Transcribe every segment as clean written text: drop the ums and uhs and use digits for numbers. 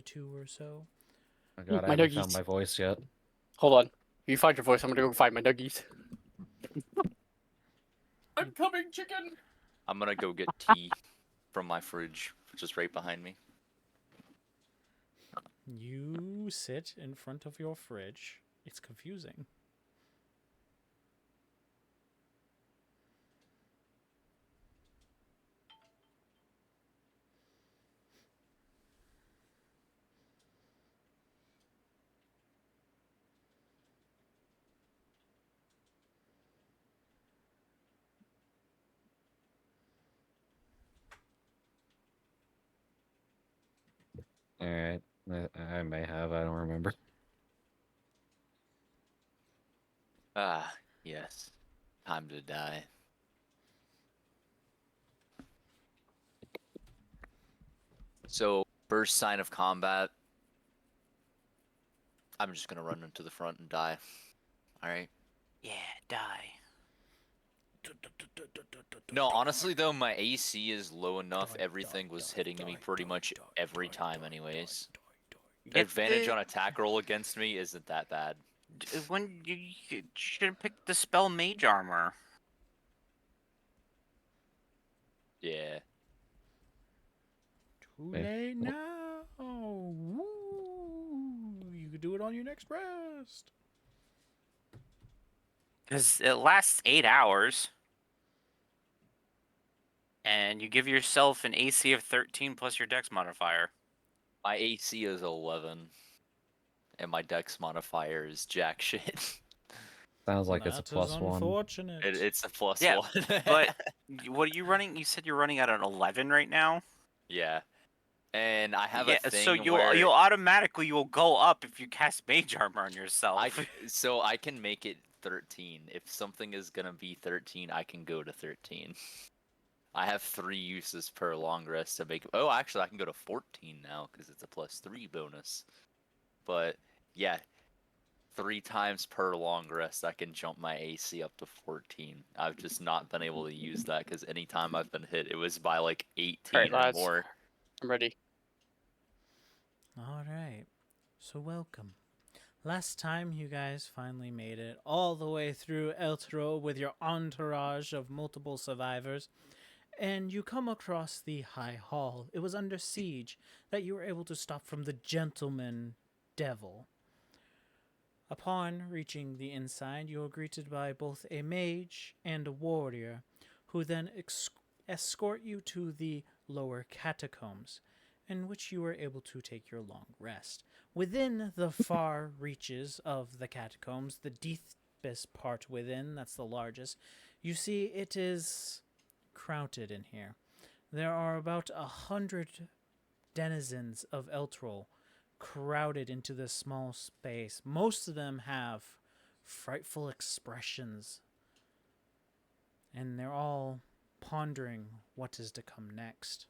2 or so. Oh god, I My haven't found nuggies. my voice yet. Hold on. You find your voice, I'm gonna go find my nuggies. I'm coming, chicken! I'm gonna go get tea from my fridge, which is right behind me. You sit in front of your fridge. It's confusing. Alright. I may have, I don't remember. Ah, yes. Time to die. So, first sign of combat, I'm just gonna run into the front and die. Alright? Yeah, die. No, honestly though, my AC is low enough, everything was hitting me pretty much every time anyways. Advantage on attack roll against me isn't that bad. When you should have picked the spell mage armor. Yeah. Too Hey, late now. Woo! You could do it on your next rest. Because it lasts 8 hours. And you give yourself an AC of 13 plus your dex modifier. My AC is 11. And my dex modifier is jack shit. Sounds like it's a That is plus one. unfortunate. It's a plus Yeah, one. But what are you running? You said you're running at an 11 right now? Yeah. And I have a thing so you'll where automatically you'll go up if you cast mage armor on yourself. so I can make it 13. If something is gonna be 13, I can go to 13. I have 3 uses per long rest to make. Oh, actually, I can go to 14 now because it's a +3 bonus. But yeah, 3 times per long rest, I can jump my AC up to 14. I've just not been able to use that because anytime I've been hit, it was by like 18 Alright, or lads. more. I'm ready. All right. So welcome. Last time you guys finally made it all the way through Eltro with your entourage of multiple survivors, and you come across the High Hall. It was under siege that you were able to stop from the Gentleman Devil. Upon reaching the inside, you are greeted by both a mage and a warrior, who then escort you to the lower catacombs, in which you were able to take your long rest. Within the far reaches of the catacombs, the deepest part within, that's the largest, you see it is crowded in here. There are about 100 denizens of Eltrol crowded into this small space. Most of them have frightful expressions, and they're all pondering what is to come next.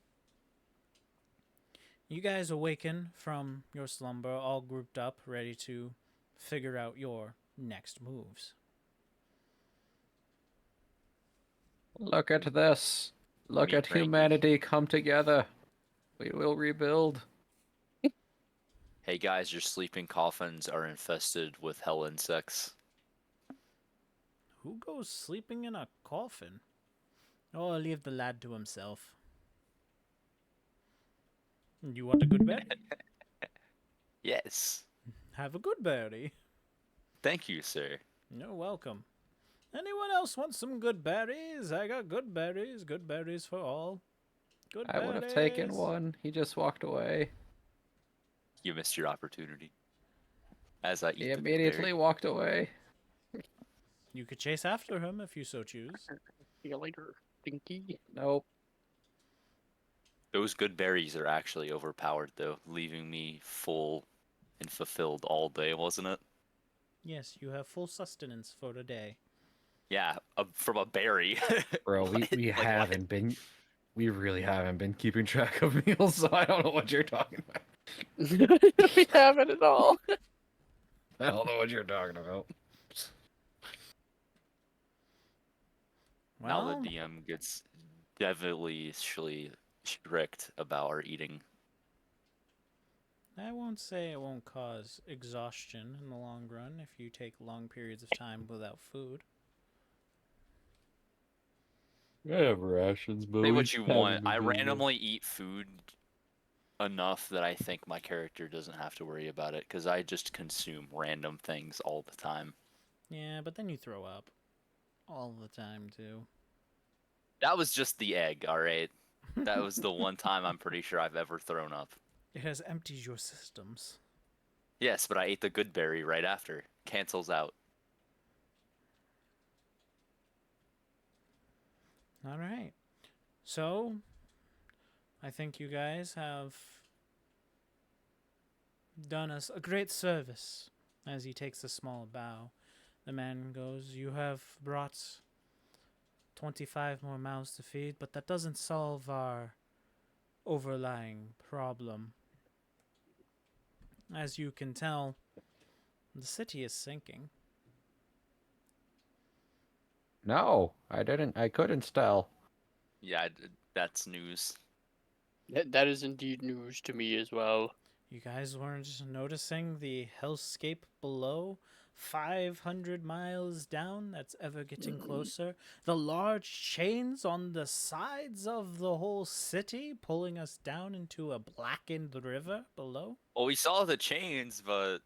You guys awaken from your slumber, all grouped up, ready to figure out your next moves. Look at this. Look Meet at Frankie. humanity come together. We will rebuild. Hey guys, your sleeping coffins are infested with hell insects. Who goes sleeping in a coffin? Oh, I'll leave the lad to himself. You want a good bed? Yes. Have a good berry. Thank you, sir. You're welcome. Anyone else want some good berries? I got good berries for all. Good I berries. would have taken one. He just walked away. You missed your opportunity. As I eat He the good immediately berry. walked away. You could chase after him if you so choose. See you later, Dinky. Nope. Those good berries are actually overpowered, though, leaving me full and fulfilled all day, wasn't it? Yes, you have full sustenance for the day. Yeah, from a berry. Bro, we What? Like, what? haven't been... We really haven't been keeping track of meals, so I don't know what you're talking about. We haven't at all. I don't know what you're talking about. Well, Now the DM gets devilishly strict about our eating. I won't say it won't cause exhaustion in the long run if you take long periods of time without food. I have rations, but Say we what you haven't want. been I doing well. randomly eat food enough that I think my character doesn't have to worry about it because I just consume random things all the time. Yeah, but then you throw up all the time too. That was just the egg, all right? That was the one time I'm pretty sure I've ever thrown up. It has emptied your systems. Yes, but I ate the good berry right after. Cancels out. All right. So, I think you guys have done us a great service. As he takes a small bow, the man goes, "You have brought 25 more mouths to feed, but that doesn't solve our overlying problem. As you can tell, the city is sinking." No, I didn't. I couldn't tell. Yeah, that's news. That is indeed news to me as well. You guys weren't noticing the hellscape below? 500 miles down, that's ever getting closer. The large chains on the sides of the whole city pulling us down into a blackened river below. Well, we saw the chains, but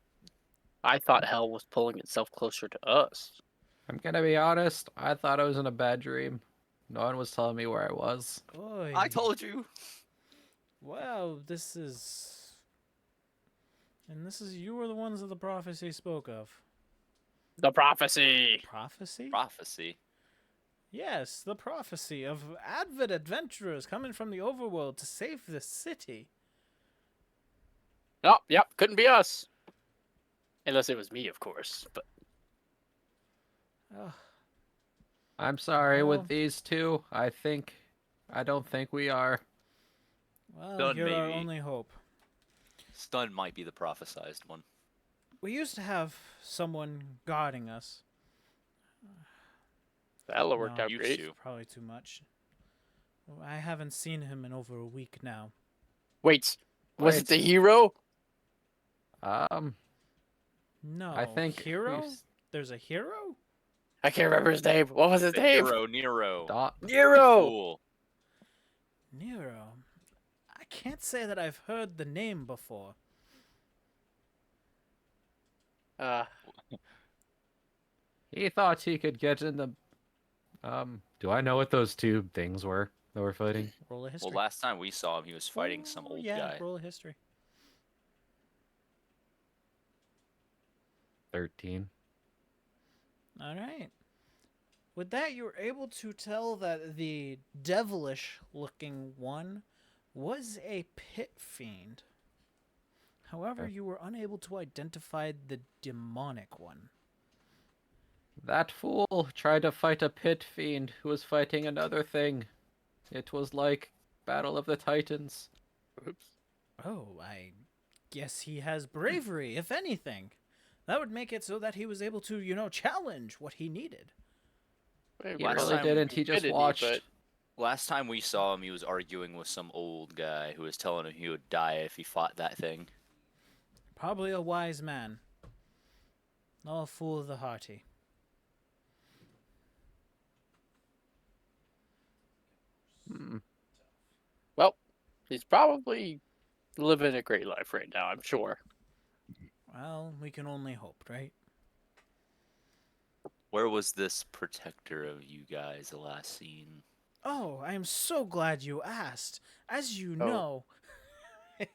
I thought hell was pulling itself closer to us. I'm gonna be honest. I thought I was in a bad dream. No one was telling me where I was. Oy. I told you. Wow, this is. And this is. You were the ones that the prophecy spoke of. The prophecy. Prophecy? Prophecy. Yes, the prophecy of avid adventurers coming from the overworld to save the city. Oh, yep, couldn't be us. Unless it was me, of course. But Ugh. I'm sorry Well- with these two. I don't think we are. Well, Done, you're our maybe. only hope. Stun might be the prophesized one. We used to have someone guarding us. that'll work No, out used great. to. Probably too much. I haven't seen him in over a week now. Wait, was Wait. it the hero? No. I think Hero? we've There's a hero? I can't remember his name. What was his The name? hero, Nero. Nero. Fool. Nero. I can't say that I've heard the name before. He thought he could get in the. Do I know what those two things were that we're fighting? Roll a history. Well, last time we saw him, he was fighting some Oh, old yeah, guy. roll a history. 13. All right. With that, you were able to tell that the devilish-looking one was a pit fiend. However, Okay. you were unable to identify the demonic one. That fool tried to fight a pit fiend who was fighting another thing. It was like Battle of the Titans. Oops. Oh, I guess he has bravery, if anything. That would make it so that he was able to, challenge what he needed. Wait, He Last really time didn't. He just stupidity, watched. but- Last time we saw him, he was arguing with some old guy who was telling him he would die if he fought that thing. Probably a wise man. No fool of the hearty. Hmm. Well, he's probably living a great life right now, I'm sure. Well, we can only hope, right? Where was this protector of you guys last seen? Oh, I am so glad you asked. As you Oh. know.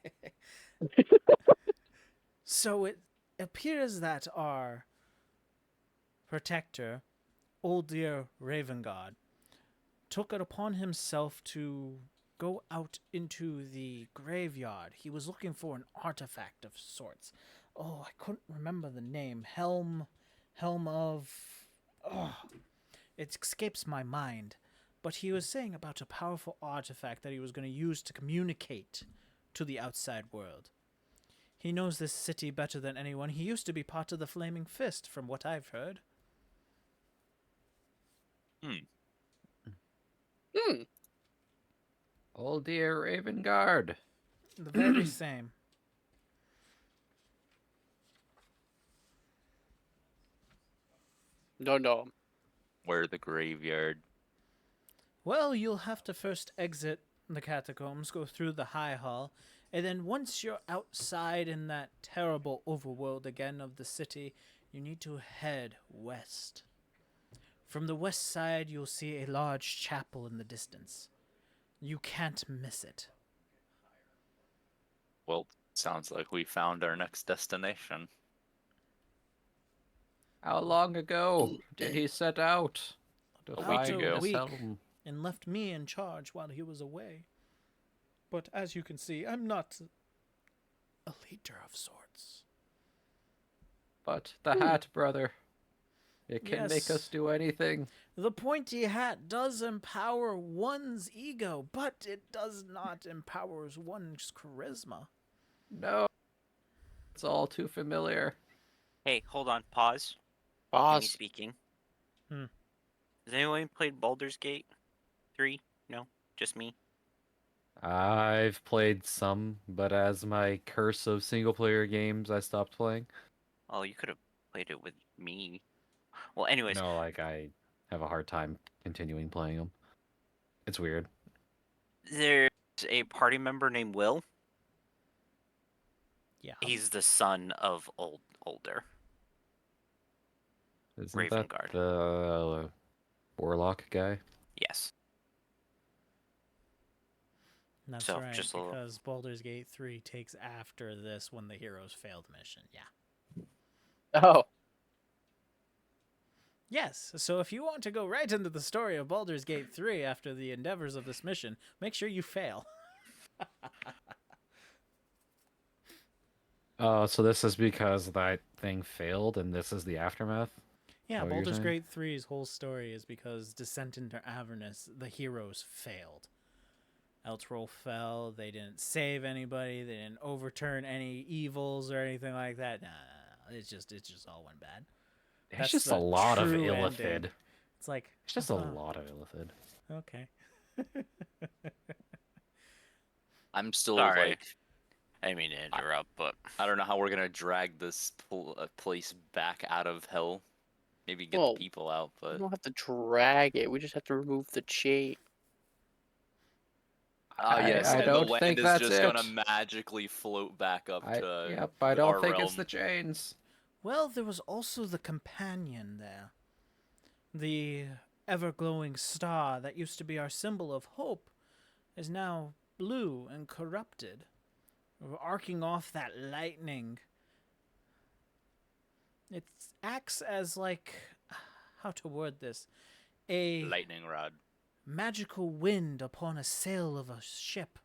So it appears that our protector, old dear Ravengard, took it upon himself to go out into the graveyard. He was looking for an artifact of sorts. Oh, I couldn't remember the name. Helm of... Oh, it escapes my mind. But he was saying about a powerful artifact that he was going to use to communicate to the outside world. He knows this city better than anyone. He used to be part of the Flaming Fist, from what I've heard. Oh dear, Ravengard. The very same. No. Where the graveyard? Well, you'll have to first exit the catacombs, go through the high hall, and then once you're outside in that terrible overworld again of the city, you need to head west. From the west side, you'll see a large chapel in the distance. You can't miss it. Well, sounds like we found our next destination. How long ago did he set out to A week find ago. his Week. home? And left me in charge while he was away. But as you can see, I'm not a leader of sorts. But the hat, brother. It can make Yes. us do anything. The pointy hat does empower one's ego, but it does not empower one's charisma. No. It's all too familiar. Hey, hold on. Pause. Me Boss. speaking. Hmm. Has anyone played Baldur's Gate 3? No? Just me? I've played some, but as my curse of single-player games, I stopped playing. Oh, you could have played it with me. Well, anyways, No, like I have a hard time continuing playing them. It's weird. there's a party member named Will. Yeah. He's the son of older. Isn't Ravengard. that the warlock guy? Yes. That's So, right, just a little- because Baldur's Gate 3 takes after this when the heroes failed mission. Yeah. Oh. Yes, so if you want to go right into the story of Baldur's Gate 3 after the endeavors of this mission, make sure you fail. Oh, so this is because that thing failed, and this is the aftermath? Yeah, what you're Baldur's saying? Gate 3's whole story is because Descent into Avernus, the heroes failed. Eltrol fell, they didn't save anybody, they didn't overturn any evils or anything like that. Nah. It's just all went bad. It's That's just a the lot of true illithid. ending. It's like, It's just a uh-huh. lot of illithid. Okay. I'm still Sorry. like, I didn't mean to interrupt, but I don't know how we're gonna drag this place back out of hell. Maybe get Well, the people out, We but don't have to drag it. We just have to remove the chain. yes, I and don't the land think is that's just gonna it. magically float back up to Yep, I our don't think it's realm. the chains. Well, there was also the companion there. The ever-glowing star that used to be our symbol of hope is now blue and corrupted, arcing off that lightning. It acts as like, how to word this, a Lightning rod. magical wind upon a sail of a ship,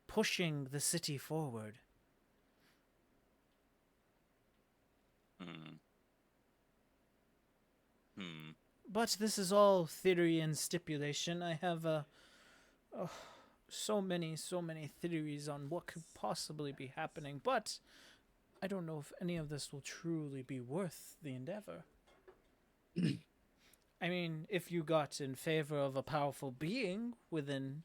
pushing the city forward. But this is all theory and stipulation. I have so many theories on what could possibly be happening, but I don't know if any of this will truly be worth the endeavor. I mean, if you got in favor of a powerful being within,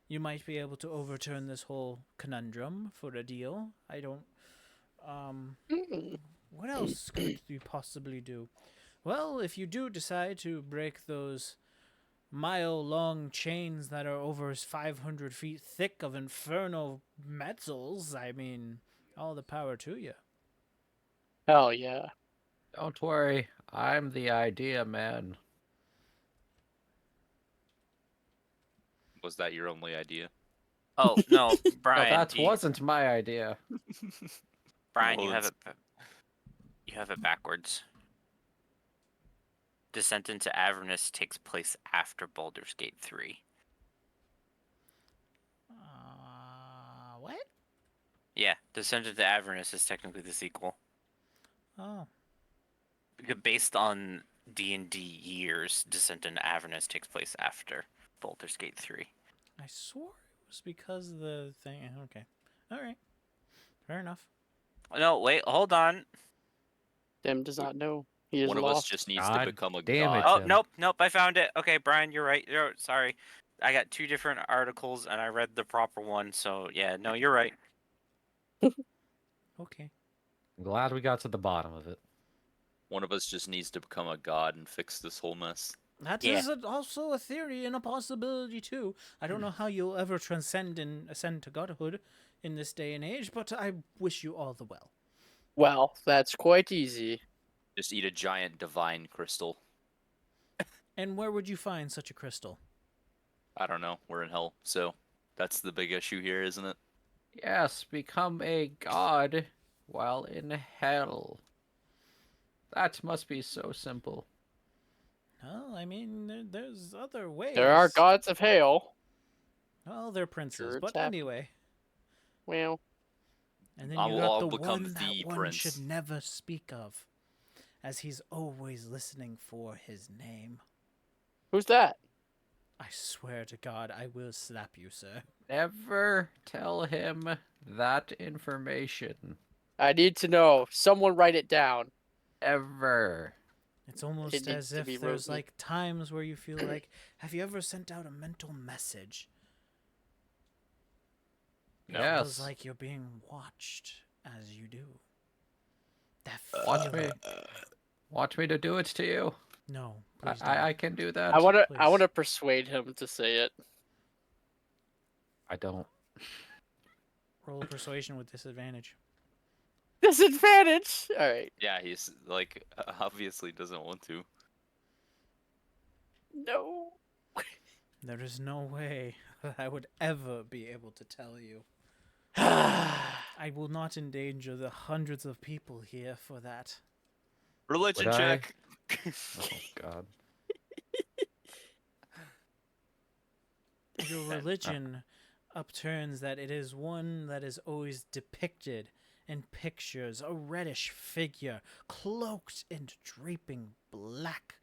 you might be able to overturn this whole conundrum for a deal. I don't. What else could you possibly do? Well, if you do decide to break those mile-long chains that are over 500 feet thick of infernal metals, I mean, all the power to you. Hell yeah. Don't worry, I'm the idea man. Was that your only idea? oh no, Brian, No, that wasn't my idea. Brian, Well, you have it backwards. Descent into Avernus takes place after Baldur's Gate 3. What? Yeah, Descent into Avernus is technically the sequel. Oh. Based on D&D years, Descent into Avernus takes place after Baldur's Gate 3. I swore it was because of the thing. Okay. All right. Fair enough. No, wait, hold on. Dim does not know. He is One of us lost. just needs God to become a damn it, god. Oh, Tim. nope, I found it. Okay, Brian, you're right. Sorry. I got two different articles and I read the proper one, so yeah, no, you're right. Okay. I'm glad we got to the bottom of it. One of us just needs to become a god and fix this whole mess. That Yeah. is also a theory and a possibility too. I don't know how you'll ever transcend and ascend to godhood in this day and age, but I wish you all the well. Well, that's quite easy. Just eat a giant divine crystal. And where would you find such a crystal? I don't know. We're in hell, so that's the big issue here, isn't it? Yes, become a god while in hell. That must be so simple. Well, I mean, there's other ways. There are gods of hail. Well, they're princes, Sure, it's but happened. anyway. Well, And then I you will got all the become one that the one prince. should never speak of, as he's always listening for his name. who's that? I swear to God, I will slap you, sir. Never tell him that information. I need to know. Someone write it down. Ever. It's almost It needs as to be if there's wrote- like times where you feel like, have you ever sent out a mental message? No. It feels Yes. like you're being watched as you do. That Watch feeling. me. Want me to do it to you? No, please don't. I can do that. I want to Please. persuade him to say it. I don't. Roll a persuasion with disadvantage. Disadvantage. All right. Yeah, he's like obviously doesn't want to. No. There is no way that I would ever be able to tell you. I I will not endanger the hundreds of people here for that. Religion Would I? check. Oh God. Your religion upturns that it is one that is always depicted in pictures, a reddish figure cloaked in draping black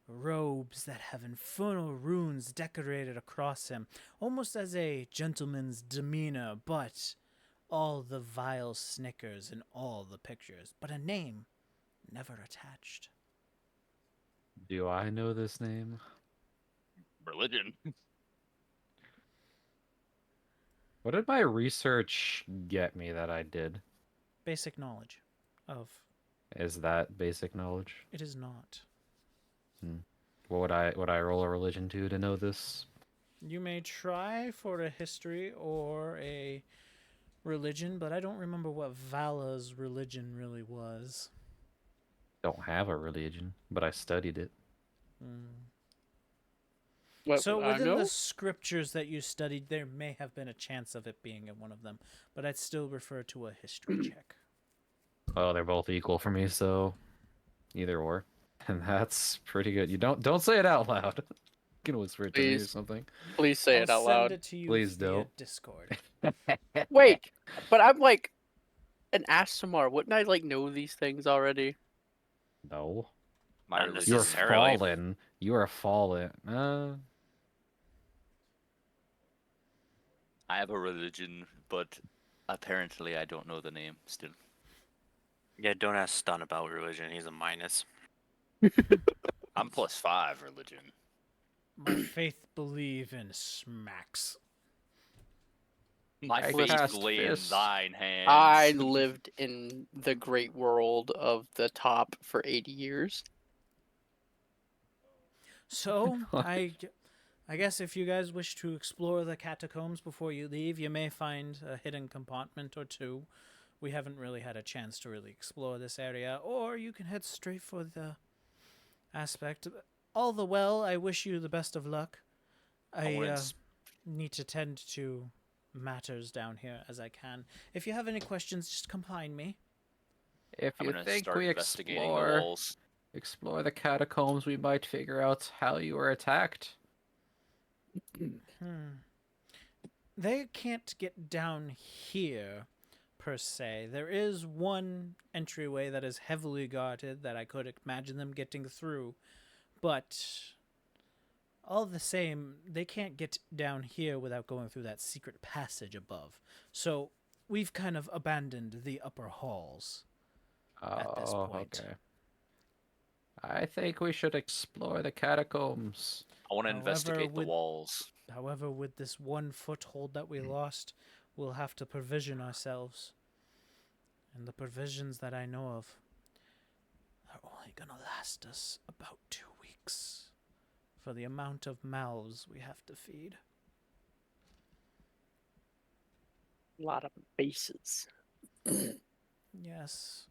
robes that have infernal runes decorated across him, almost as a gentleman's demeanor, but all the vile snickers in all the pictures, but a name never attached. Do I know this name? Religion. What did my research get me that I did? Basic knowledge of Is that basic knowledge? it is not. What would I roll a religion to know this? You may try for a history or a religion, but I don't remember what Vala's religion really was. Don't have a religion, but I studied it. What So would I within know? the scriptures that you studied, there may have been a chance of it being in one of them, but I'd still refer to a history check. Oh, they're both equal for me, so either or. And that's pretty good. You don't say it out loud. You can whisper it to me or Please. something. Please say I'll it out send loud. it to you Please via don't. Discord. Wait, but I'm like an Astamar. Wouldn't I like know these things already? No. My Not religion. You're necessarily. fallen. You are fallen. I have a religion, but apparently I don't know the name still. Yeah, don't ask Stun about religion. He's a minus. I'm +5 religion. My faith believe in smacks. My I faith cast lay in fists. thine hands. I lived in the great world of the top for 80 years. So, I guess if you guys wish to explore the catacombs before you leave, you may find a hidden compartment or two. We haven't really had a chance to really explore this area, or you can head straight for the aspect. All the well, I wish you the best of luck. I wanna I ins- need to tend to matters down here as I can. If you have any questions, just come find me. If I'm you gonna think start we investigating the explore walls. the catacombs, we might figure out how you were attacked. They can't get down here, per se. There is one entryway that is heavily guarded that I could imagine them getting through, but all the same, they can't get down here without going through that secret passage above. So we've kind of abandoned the upper halls at this point. Okay. I think we should explore the catacombs. I want to However, investigate the with- walls. However, with this one foothold that we lost, we'll have to provision ourselves. And the provisions that I know of, are only gonna last us about 2 weeks for the amount of mouths we have to feed. A lot of bases. Yes.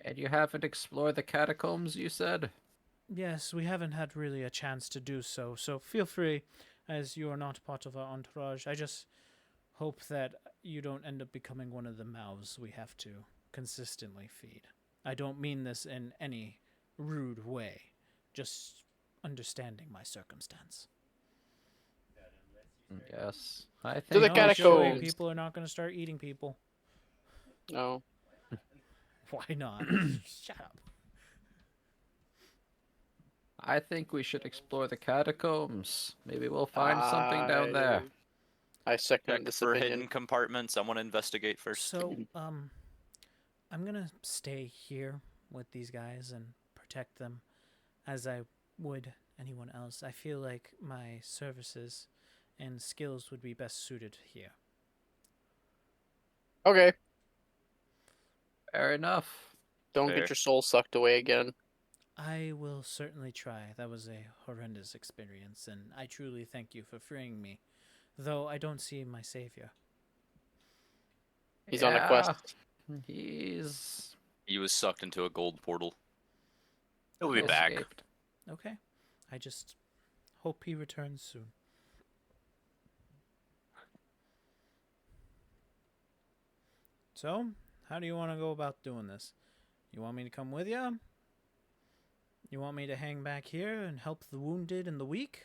And you haven't explored the catacombs, you said? Yes, we haven't had really a chance to do so, so feel free, as you are not part of our entourage. I just hope that you don't end up becoming one of the mouths we have to consistently feed. I don't mean this in any rude way, just understanding my circumstance. Yes. I To think the No, we surely catacombs. should. people are not going to start eating people. No. Why not? Shut up. I think we should explore the catacombs. Maybe we'll find something down there. I second Check this for opinion. hidden compartments. I want to investigate first. So, I'm gonna stay here with these guys and protect them as I would anyone else. I feel like my services and skills would be best suited here. Okay. Fair enough. Don't Fair. get your soul sucked away again. I will certainly try. That was a horrendous experience, and I truly thank you for freeing me, though I don't see my savior. He's on a quest. He's He was sucked into a gold portal. He'll be back. escaped. Okay. I just hope he returns soon. So, how do you want to go about doing this? You want me to come with you? You want me to hang back here and help the wounded and the weak?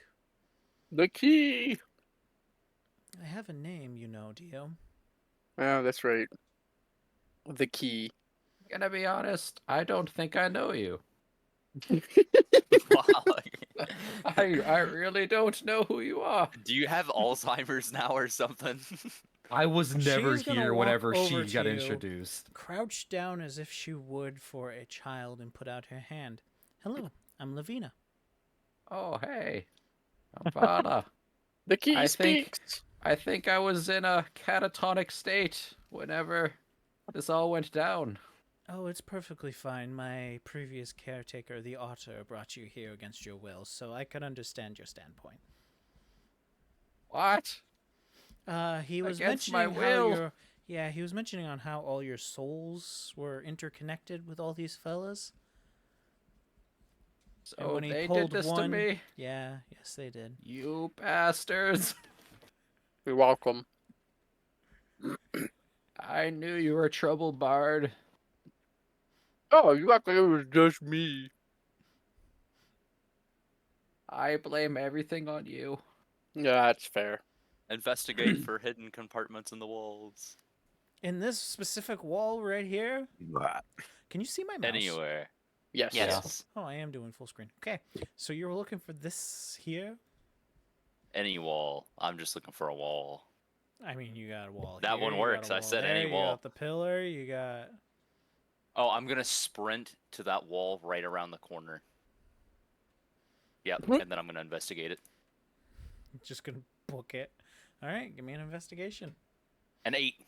The key. I have a name, you know, Dio. Oh, that's right. The key. Gonna be honest, I don't think I know you. Wow. I really don't know who you are. Do you have Alzheimer's now or something? I was never She's gonna here walk whenever she over to got you. introduced. Crouch down as if she would for a child and put out her hand. Hello, I'm Lavina. Oh, hey. I'm Vana. The key I think- speaks. I think I was in a catatonic state whenever this all went down. Oh, it's perfectly fine. My previous caretaker, the otter, brought you here against your will, so I can understand your standpoint. What? He was Against my mentioning how will. he was mentioning on how all your souls were interconnected with all these fellas. And So when he they pulled did this one- to me? Yeah, yes, they did. You bastards. You're welcome. I knew you were a trouble bard. Oh, you act like it was just me. I blame everything on you. Yeah, that's fair. Investigate for hidden compartments in the walls. In this specific wall right here, can you see my mouse? Anywhere. Yes. Yes. Oh, I am doing full screen. Okay, so you were looking for this here? Any wall. I'm just looking for a wall. I mean, you got a wall That here, one you got works. a I wall said there, any you wall. got the pillar, you got... Oh, I'm gonna sprint to that wall right around the corner. Yep, Mhm. and then I'm gonna investigate it. Just gonna book it. Alright, give me an investigation. An 8.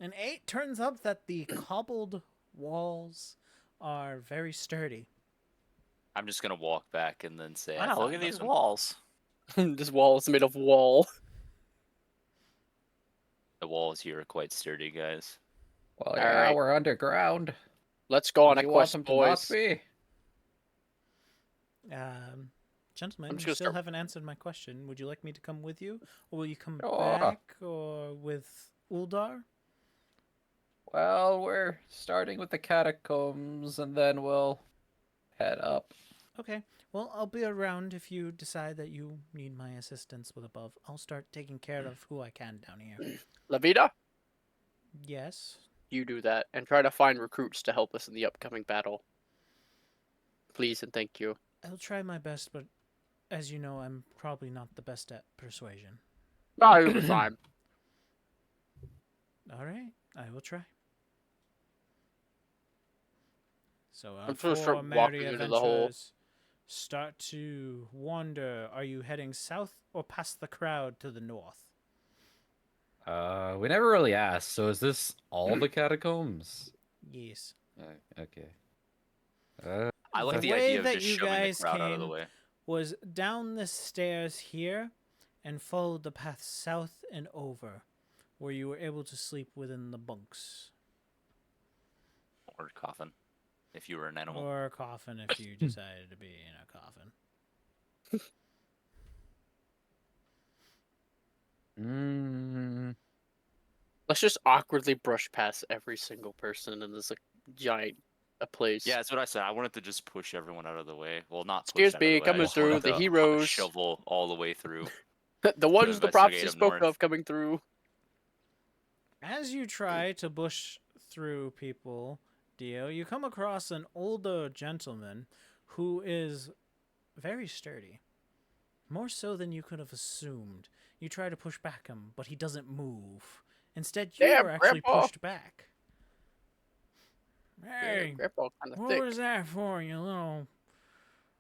An 8 turns up that the cobbled walls are very sturdy. I'm just gonna walk back and then say, I Wow, look found at these nothing. walls. This wall is made of wall. The walls here are quite sturdy, guys. Well, All yeah, right. we're underground. Let's go on Do a you want quest, them to boys. not be? Gentlemen, I'm just you gonna still start- haven't answered my question. Would you like me to come with you? Or will you come Sure. back or with Uldar? Well, we're starting with the catacombs, and then we'll head up. Okay. Well, I'll be around if you decide that you need my assistance with above. I'll start taking care of who I can down here. Lavita, Yes. you do that and try to find recruits to help us in the upcoming battle. Please and thank you. I'll try my best, but as you know, I'm probably not the best at persuasion. Ah, you'll be fine. All right, I will try. So, I'm just gonna for start merry walking into the hole. adventurers, start to wander. Are you heading south or past the crowd to the north? We never really asked, so is this all the catacombs? Yes. Okay. I like The the way idea of that just you shoving the guys crowd out of the came way. was down the stairs here and followed the path south and over, where you were able to sleep within the bunks. Or coffin, if you were an animal. Or a coffin if you decided to be in a coffin. Let's just awkwardly brush past every single person in this giant place. Yeah, that's what I said. I wanted to just push everyone out of the way. Well, not push Excuse out of me, the way. I coming just through, wanted the to heroes. shovel all the way through. The ones the investigate prophecy up spoke north. of coming through. As you try to bush through people, Dio, you come across an older gentleman who is very sturdy. More so than you could have assumed. You try to push back him, but he doesn't move. Instead, you Damn, are actually Grandpa. pushed back. Hey, Grandpa kind of what thick. was that for, you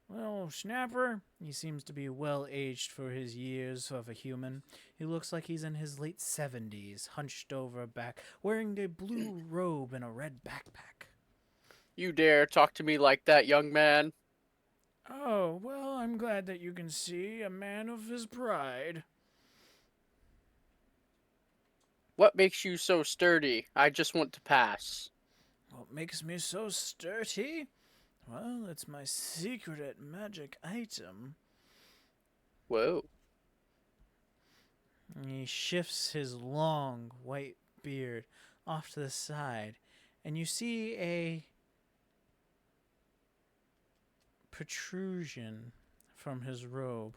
little snapper? He seems to be well aged for his years of a human. He looks like he's in his late 70s, hunched over back, wearing a blue robe and a red backpack. You dare talk to me like that, young man? Oh, well, I'm glad that you can see a man of his pride. What makes you so sturdy? I just want to pass. What makes me so sturdy? Well, it's my secret magic item. Whoa. He shifts his long white beard off to the side, and you see a protrusion from his robe.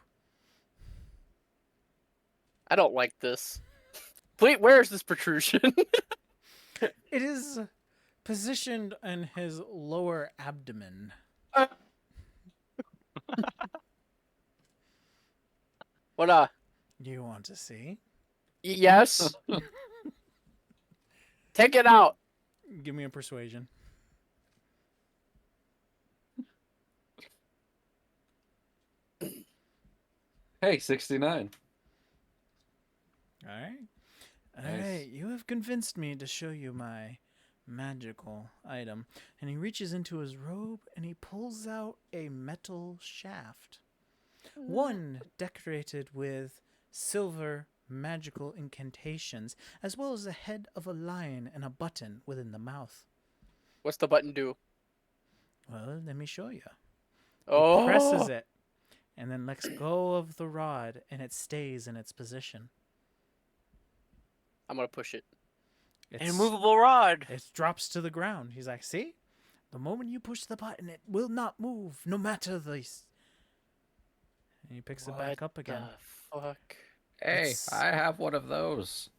I don't like this. Wait, where is this protrusion? It is positioned in his lower abdomen. What, Do you want to see? yes? Take it out. Give me a persuasion. Hey, 69. Alright. Nice. Alright, you have convinced me to show you my magical item. And he reaches into his robe and he pulls out a metal shaft. One decorated with silver magical incantations, as well as the head of a lion and a button within the mouth. What's the button do? Well, let me show you. Oh, He presses it and then lets go of the rod and it stays in its position. I'm gonna push it. An immovable rod. It drops to the ground. He's like, see? The moment you push the button, it will not move, no matter the... And he picks it back up again. The fuck? Hey, It's- I have one of those.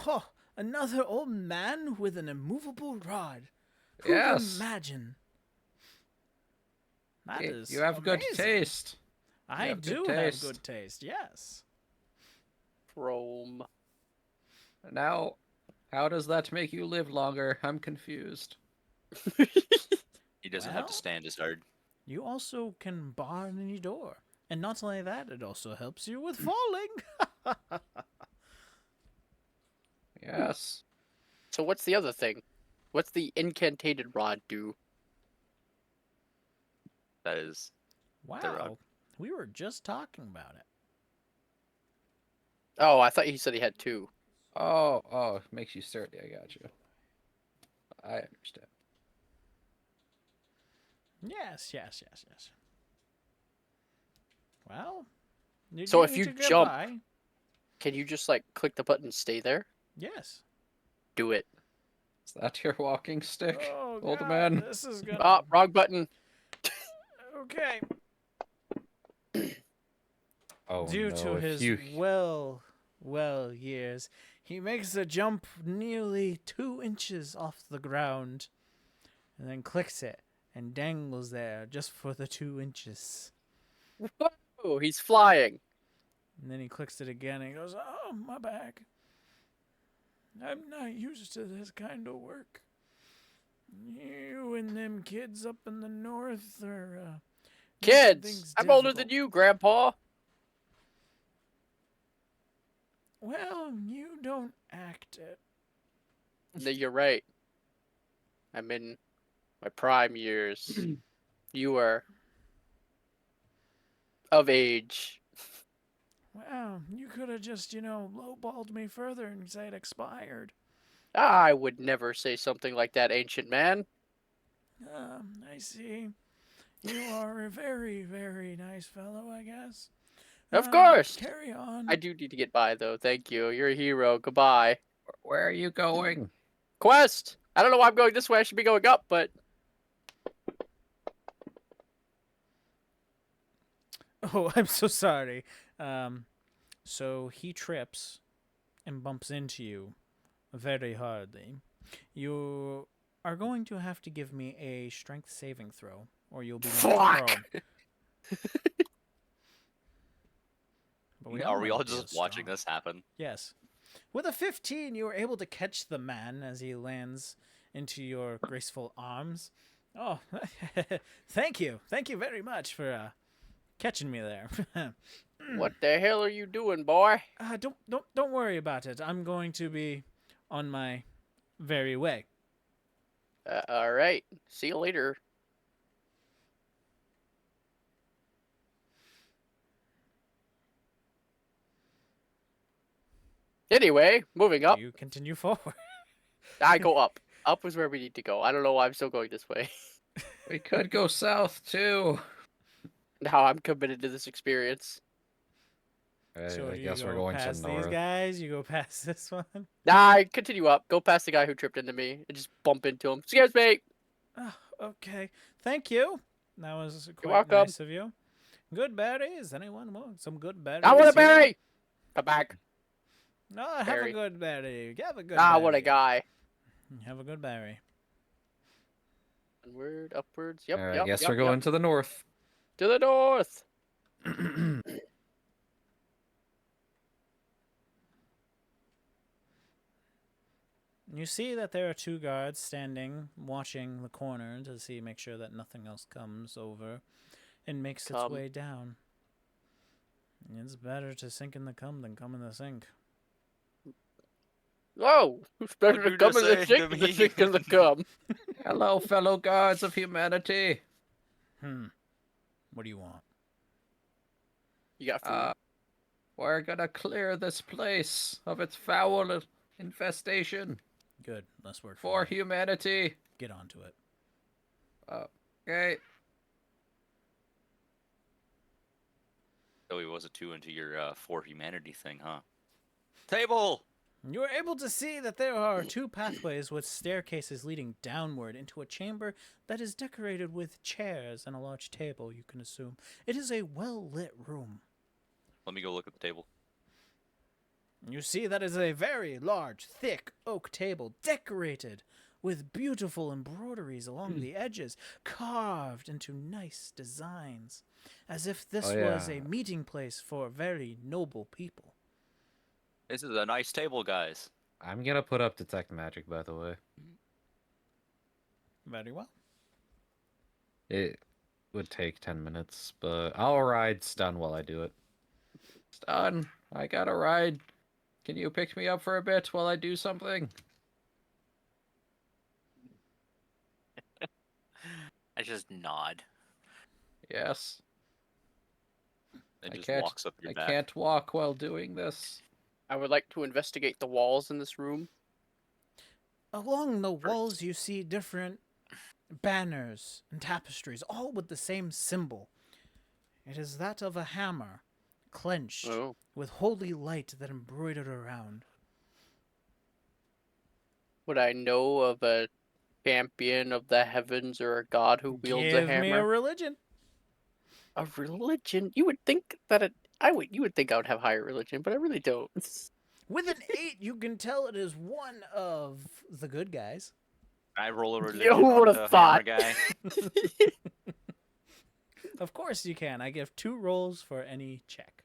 Oh, another old man with an immovable rod. Who would Yes. imagine? That Hey, is you have good amazing. taste. I have good do have taste. good taste, yes. Chrome. Now, how does that make you live longer? I'm confused. He doesn't have Well- to stand as hard. You also can bar any door. And not only that, it also helps you with falling. Yes. So what's the other thing? What's the incantated rod do? That is. Wow. We were just talking about it. Oh, I thought he said he had two. Oh, it makes you sturdy. I got you. I understand. Yes. Well, you So do if need you to get jump- by. Can you just like click the button and stay there? Yes. Do it. Is that your walking stick, Oh, old God, man? This is gonna. Ah, wrong button. Okay. Oh, Due no. to if his you... well years, he makes a jump nearly 2 inches off the ground, and then clicks it and dangles there just for the 2 inches. Oh, he's flying. And then he clicks it again and he goes, "Oh, my back. I'm not used to this kind of work. You and them kids up in the north are making Kids, things I'm older difficult." than you, Grandpa. Well, you don't act it. No, you're right. I'm in my prime years. You are of age. Well, you could have just, lowballed me further and said expired. I would never say something like that, ancient man. I see. You are a very, very nice fellow, I guess. Of course. Carry on. I do need to get by, though. Thank you. You're a hero. Goodbye. Where are you going? Quest! I don't know why I'm going this way. I should be going up, but... Oh, I'm so sorry. So he trips and bumps into you very hardly. You are going to have to give me a strength saving throw, or you'll be knocked Fuck! prone. But Are we know all that you're just watching strong. this happen? Yes. With a 15, you were able to catch the man as he lands into your graceful arms. Oh, thank you. Thank you very much for catching me there. What the hell are you doing, boy? Don't worry about it. I'm going to be on my very way. Alright. See you later. Anyway, moving up. You continue forward. I go up. Up is where we need to go. I don't know why I'm still going this way. We could go south too. Now I'm committed to this experience. So I do guess you we're go going to past the these north. guys? You go past this one? Nah, I continue up. Go past the guy who tripped into me and just bump into him. Excuse me. Oh, okay. Thank you. That was quite welcome. nice of you. Good berries. Anyone want some good berries? I want a here? berry. Come back. No, have Berry. a good berry. Have a good Ah, berry. what a guy. Have a good berry. Onward, upwards. Yep, I yep, guess yep, we're going yep. to the north. To the north. You see that there are two guards standing, watching the corner to make sure that nothing else comes over and makes its Cum. way down. It's better to sink in the cum than come in the sink. Oh, who's better What to you come just in the saying sink to than the me? sink in the cum? Hello, fellow guards of humanity. What do you want? You got food. We're gonna clear this place of its foul infestation Good. Less work for me. humanity. Get onto it. Okay. So he was a 2 into your for humanity thing, huh? Table! You are able to see that there are two pathways with staircases leading downward into a chamber that is decorated with chairs and a large table, you can assume. It is a well-lit room. Let me go look at the table. You see that is a very large, thick oak table decorated with beautiful embroideries along the edges, carved into nice designs, as if this was a meeting place for very noble people. This is a nice table, guys. I'm gonna put up detect magic, by the way. Very well. It would take 10 minutes, but I'll ride stun while I do it. Stun, I gotta ride. Can you pick me up for a bit while I do something? I just nod. Yes. It I just can't- walks up your I back. can't walk while doing this. I would like to investigate the walls in this room. Along the walls, you see different banners and tapestries, all with the same symbol. It is that of a hammer, clenched, Oh. with holy light that embroidered around. Would I know of a champion of the heavens or a god who wields a Give me a hammer? religion. A religion? You would think that you would think I would have higher religion, but I really don't. With an 8, you can tell it is one of the good guys. I roll a Yo, religion who on would've the thought? hammer guy. Of course you can. I give 2 rolls for any check.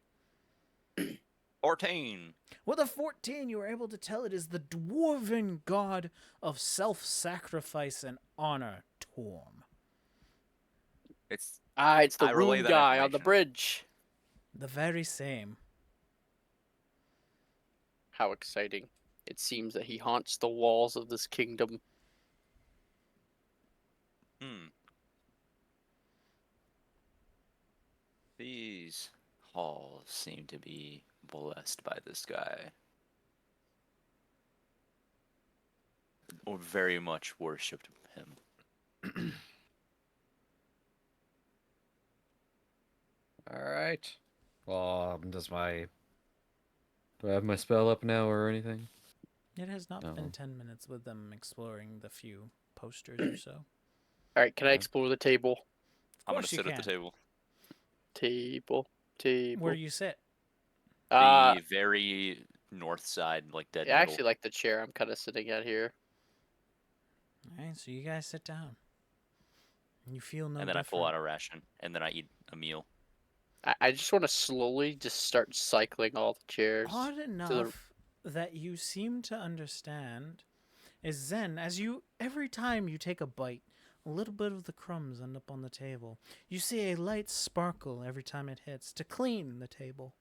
14. With a 14, you are able to tell it is the dwarven god of self-sacrifice and honor, Torm. It's It's the I relay room that guy on the information. bridge. The very same. How exciting. It seems that he haunts the walls of this kingdom. these halls seem to be blessed by this guy. Or very much worshipped him. Alright. Well, do I have my spell up now or anything? It has not been No. 10 minutes with them exploring the few posters or so. All right, can I Yeah. explore the table? Of I'm gonna course you sit at the can. table. Table. Where do you sit? Uh, The very north side, like dead I middle. actually like the chair I'm kind of sitting at here. Alright, so you guys sit down. You feel no And then I pull different. out a ration, and then I eat a meal. I just want to slowly just start cycling all the chairs. Odd enough that you seem to understand is Zen, as every time you take a bite, a little bit of the crumbs end up on the table. You see a light sparkle every time it hits to clean the table.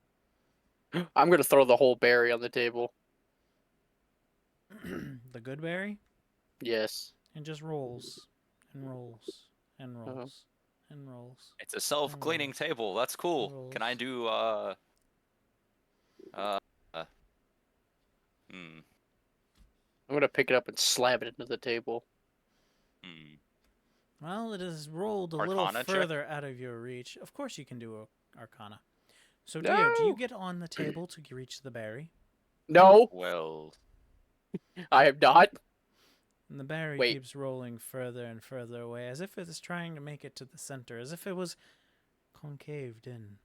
I'm gonna throw the whole berry on the table. The good berry? Yes. And just rolls and rolls and rolls Uh-huh. and rolls. It's a self-cleaning rolls. table. That's cool. Can I rolls. do hmm. I'm gonna pick it up and slam it into the table. Hmm. Well, it is rolled a Arcana little check? further out of your reach. Of course you can do a Arcana. So, No! Dio, do you get on the table to reach the berry? No, Well, I am not. And the berry Wait. keeps rolling further and further away, as if it is trying to make it to the center, as if it was concaved in,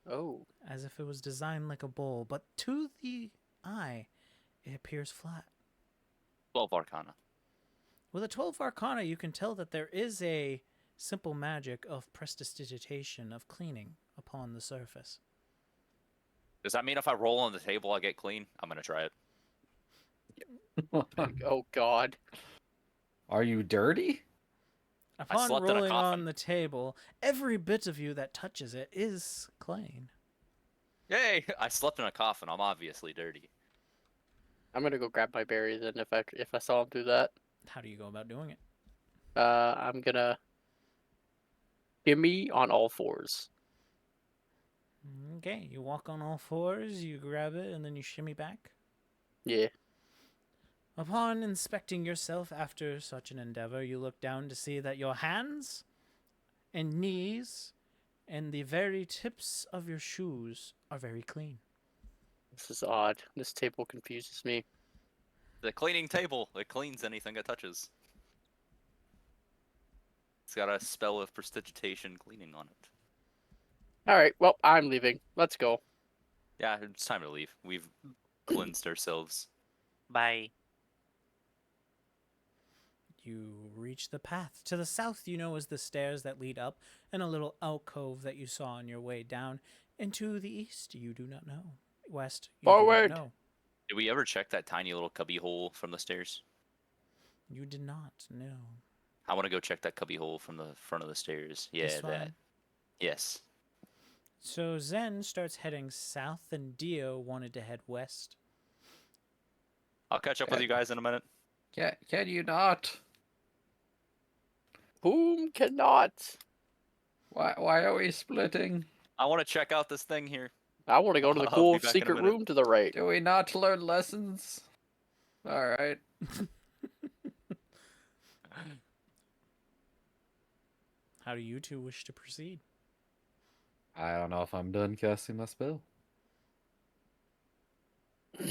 Oh. as if it was designed like a bowl. But to the eye, it appears flat. 12 Arcana. With a 12 Arcana, you can tell that there is a simple magic of prestidigitation, of cleaning upon the surface. Does that mean if I roll on the table, I get clean? I'm gonna try it. Oh God. Are you dirty? Upon slept in a rolling coffin. on the table, every bit of you that touches it is clean. Yay! I slept in a coffin. I'm obviously dirty. I'm gonna go grab my berry then if I saw him do that. How do you go about doing it? I'm gonna gimme on all fours. Okay, you walk on all fours, you grab it, and then you shimmy back. Yeah. Upon inspecting yourself after such an endeavor, you look down to see that your hands and knees and the very tips of your shoes are very clean. This is odd. This table confuses me. The cleaning table. It cleans anything it touches. It's got a spell of prestidigitation cleaning on it. Alright, well, I'm leaving. Let's go. Yeah, it's time to leave. We've cleansed ourselves. Bye. You reach the path. To the south, you know, is the stairs that lead up, and a little alcove that you saw on your way down. And to the east, you do not know. West, you Forward! do not know. Did we ever check that tiny little cubby hole from the stairs? You did not know. I want to go check that cubby hole from the front of the stairs. Yeah, This that. one. Yes. So Zen starts heading south, and Dio wanted to head west. I'll catch up with you guys in a minute. Can you not? Whom cannot? Why are we splitting? I want to check out this thing here. I want to go to the I'll cool be back in a secret minute. room to the right. Do we not learn lessons? Alright. How do you two wish to proceed? I don't know if I'm done casting my spell.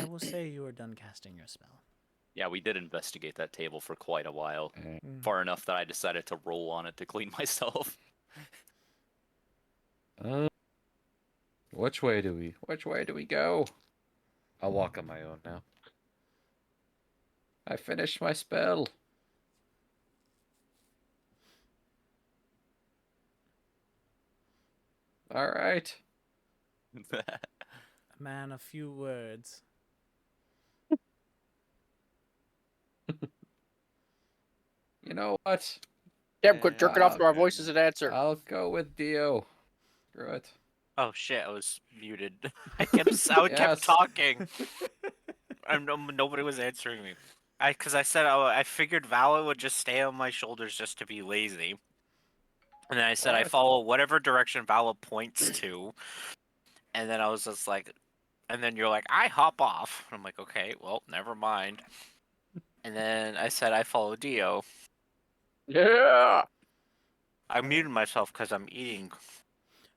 I will say you are done casting your spell. Yeah, we did investigate that table for quite a while. Eh, Far enough that I decided to roll on it to clean myself. Which way do we go? I'll walk on my own now. I finished my spell. Alright. A man of few words. You know what? Damn, quit jerking off to our okay. voices and answer. I'll go with Dio. Screw it. Oh shit, I was muted. I kept Yes. talking. Nobody was answering me. Because I said I figured Vala would just stay on my shoulders just to be lazy. And then I said I follow whatever direction Vala points to. And then I was just like, and then you're like, I hop off. I'm like, okay, well, never mind. And then I said I follow Dio. Yeah. I muted myself because I'm eating.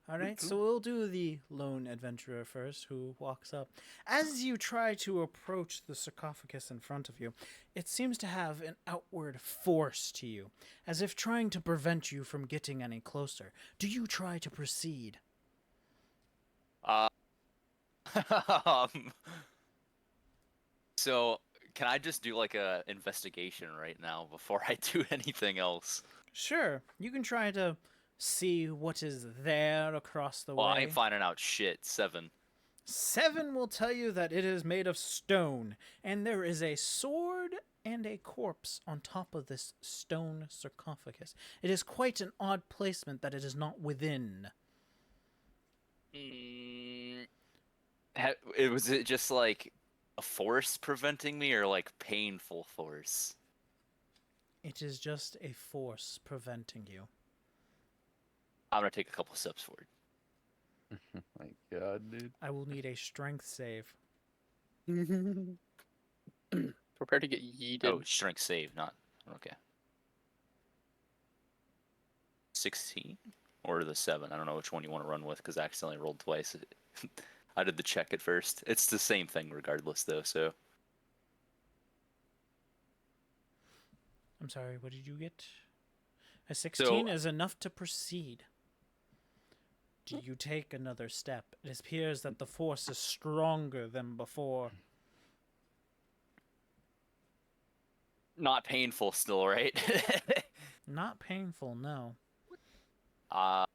All right, so we'll do the lone adventurer first, who walks up. As you try to approach the sarcophagus in front of you, it seems to have an outward force to you, as if trying to prevent you from getting any closer. Do you try to proceed? Um, so can I just do like a investigation right now before I do anything else? Sure, you can try to see what is there across the Well, I way. ain't finding out shit. 7. 7 will tell you that it is made of stone, and there is a sword and a corpse on top of this stone sarcophagus. It is quite an odd placement that it is not within. Was it just like a force preventing me, or like painful force? It is just a force preventing you. I'm gonna take a couple steps forward. Oh my god, dude. I will need a strength save. Prepare to get yeeted. Oh, strength save, not okay. 16 or the 7. I don't know which one you want to run with because I accidentally rolled twice. I did the check at first. It's the same thing regardless, though. So I'm sorry, what did you get? A 16 is enough to proceed. Do you take another step? It appears that the force is stronger than before. not painful still, right? Not painful, no. I'm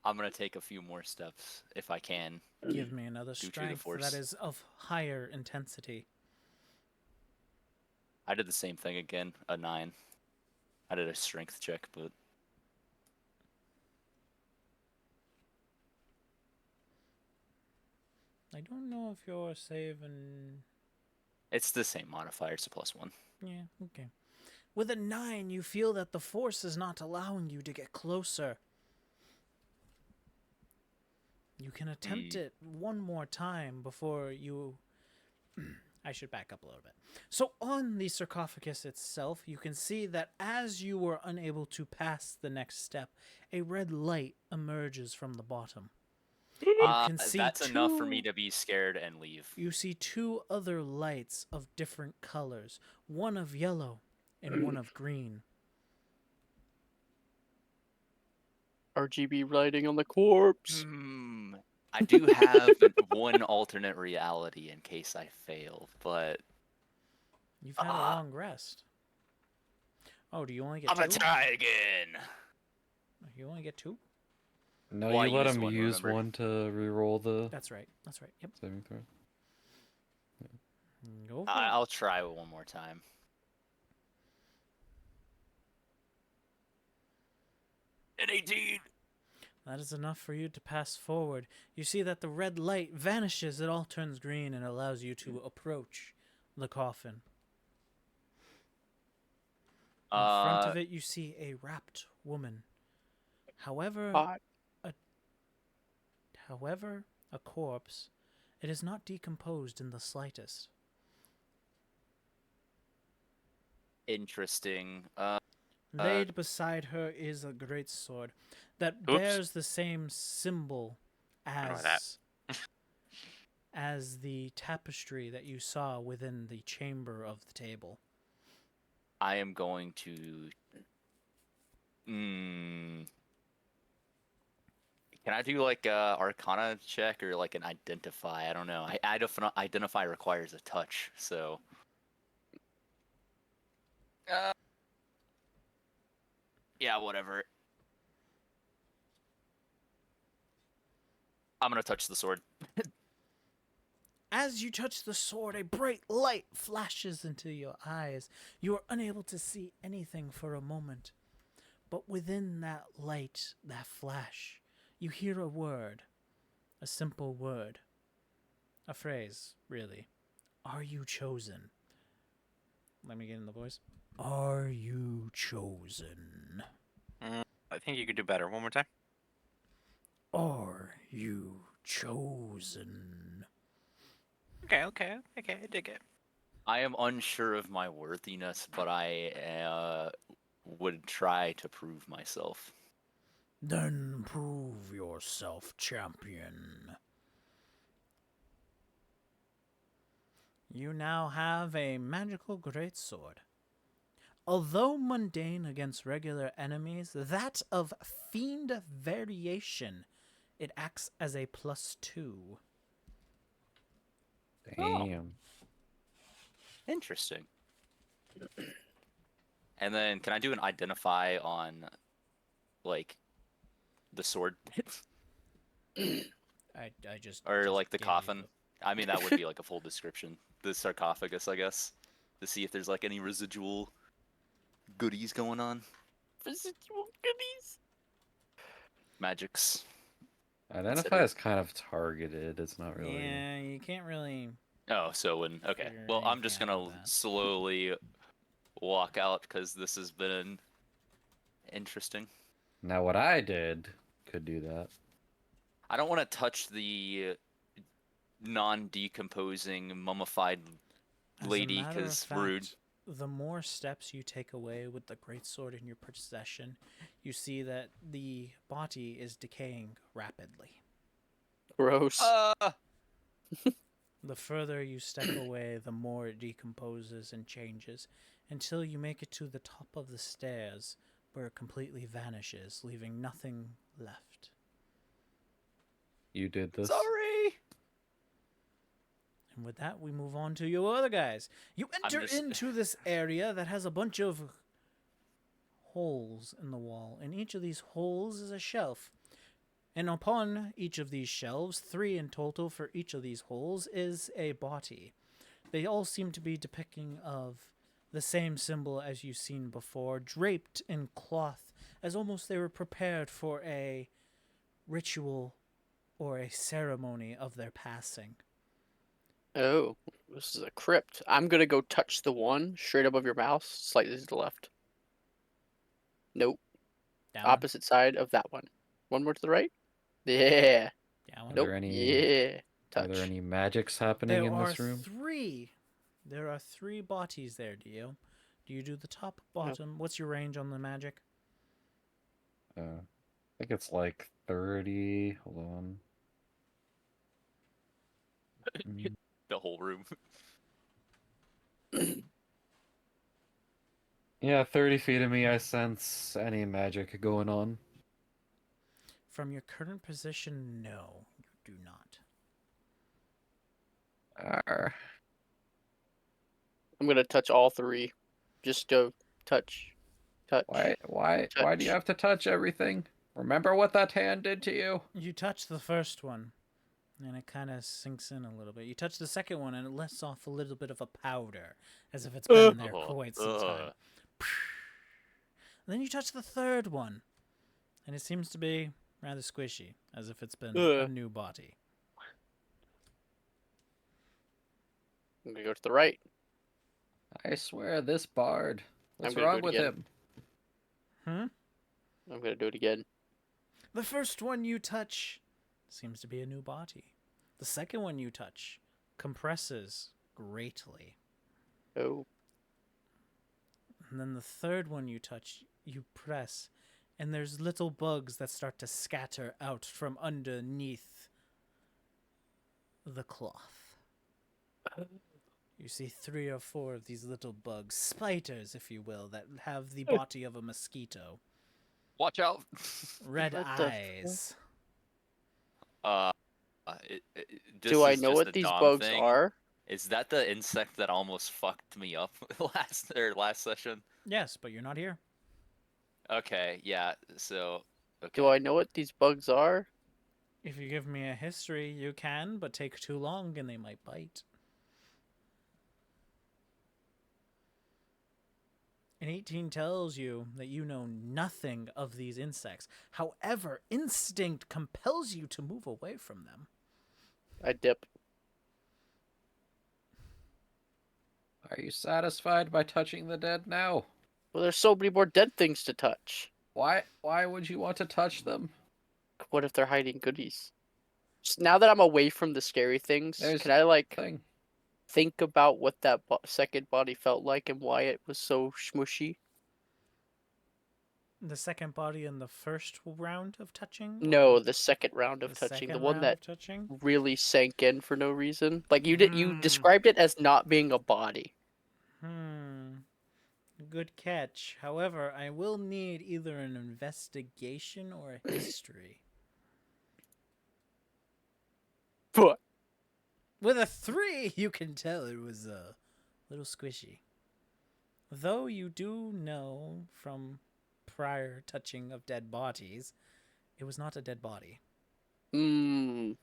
gonna take a few more steps if I can. Give me another Due to the strength force. that is of higher intensity. I did the same thing again, a 9. I did a strength check, but I don't know if you're saving. it's the same modifier. It's a +1. Yeah, okay. With a 9, you feel that the force is not allowing you to get closer. You can attempt it one more time before you... I should back up a little bit. So on the sarcophagus itself, you can see that as you were unable to pass the next step, a red light emerges from the bottom. You can see That's enough for me to be scared and leave. You see 2 other lights of different colors, one of yellow and one of green. RGB writing on the corpse. I do have one alternate reality in case I fail, but You've had a long rest. Oh, do you only get I'm 2? gonna try again. You only get 2? No, Well, I you let used him one, use remember? one to reroll the That's right. That's right. Yep. saving throw. Go for it. I'll try one more time. An 18. That is enough for you to pass forward. You see that the red light vanishes, it all turns green and allows you to approach the coffin. In front of it, you see a wrapped woman. However, a corpse, it is not decomposed in the slightest. Interesting. Laid beside her is a great sword that bears the same symbol as as the tapestry that you saw within the chamber of the table. I am going to. Can I do like a Arcana check or like an Identify? I don't know. Identify requires a touch, so. Yeah, whatever. I'm gonna touch the sword. As you touch the sword, a bright light flashes into your eyes. You are unable to see anything for a moment. But within that light, that flash, you hear a word. A simple word. A phrase, really. Are you chosen? Let me get in the voice. Are you chosen? I think you could do better. One more time. Are you chosen? Okay, I dig it. I am unsure of my worthiness, but I would try to prove myself. Then prove yourself, champion. You now have a magical greatsword. Although mundane against regular enemies, that of fiend variation, it acts as a +2. Damn. Interesting. And then, can I do an identify on, like, the sword I just or just like the gave you coffin? I mean, that would be like a full description. The sarcophagus, I guess, to see if there's like any residual goodies going on, Residual goodies. magics. Identify is kind of targeted. It's not really. Yeah, you can't really. Oh, so when okay, Figure well, I'm anything just out gonna with that. slowly walk out because this has been interesting. Now, what I did could do that. I don't want to touch the non-decomposing mummified As a lady matter of because rude. fact, the more steps you take away with the greatsword in your possession, you see that the body is decaying rapidly. Gross. The further you step away, the more it decomposes and changes, until you make it to the top of the stairs, where it completely vanishes, leaving nothing left. You did this. Sorry. And with that, we move on to your other guys. You enter just- into this area that has a bunch of holes in the wall. In each of these holes is a shelf. And upon each of these shelves, 3 in total for each of these holes, is a body. They all seem to be depicting of the same symbol as you've seen before, draped in cloth, as almost they were prepared for a ritual or a ceremony of their passing. Oh, this is a crypt. I'm gonna go touch the one straight above your mouse, slightly to the left. Nope. That one? Opposite side of that one. One more to the right. Yeah. That one? Are Nope. there any? Yeah. Touch. Are there any magics happening There in are this room? 3. There are 3 bodies there, Dio. Do you do the top, bottom? What's your range on the magic? I think it's like 30. Hold on. The whole room. Yeah, 30 feet of me. I sense any magic going on. From your current position, no, you do not. Arr. I'm gonna touch all 3. Just go touch. Touch. Why do you Touch. have to touch everything? Remember what that hand did to you? You touch the first one, and it kind of sinks in a little bit. You touch the second one, and it lets off a little bit of a powder, as if it's been there quite some time. And then you touch the third one, and it seems to be rather squishy, as if it's been a new body. I'm gonna go to the right. I swear, this bard. What's gonna do wrong it with again. him? I'm gonna do it again. The first one you touch seems to be a new body. The second one you touch compresses greatly. Oh. And then the third one you touch, you press, and there's little bugs that start to scatter out from underneath the cloth. You see 3 or 4 of these little bugs, spiders, if you will, that have the body of a mosquito. Watch out. Red What the eyes. Do I know what these bugs are? Is that the insect that almost fucked me up last session? Yes, but you're not here. Okay, yeah. So, okay. Do I know what these bugs are? If you give me a history, you can, but take too long and they might bite. And 18 tells you that you know nothing of these insects. However, instinct compels you to move away from them. I dip. Are you satisfied by touching the dead now? Well, there's so many more dead things to touch. Why would you want to touch them? What if they're hiding goodies? Just now that I'm away from the scary things, There's can I like thing. think about what that second body felt like and why it was so smushy? The second body in the first round of touching? No, or the second round of the touching, the second one round that of touching? really sank in for no reason. Like you Hmm. described it as not being a body. Good catch. However, I will need either an investigation or a history. But With a 3, you can tell it was a little squishy. Though you do know from prior touching of dead bodies, it was not a dead body. how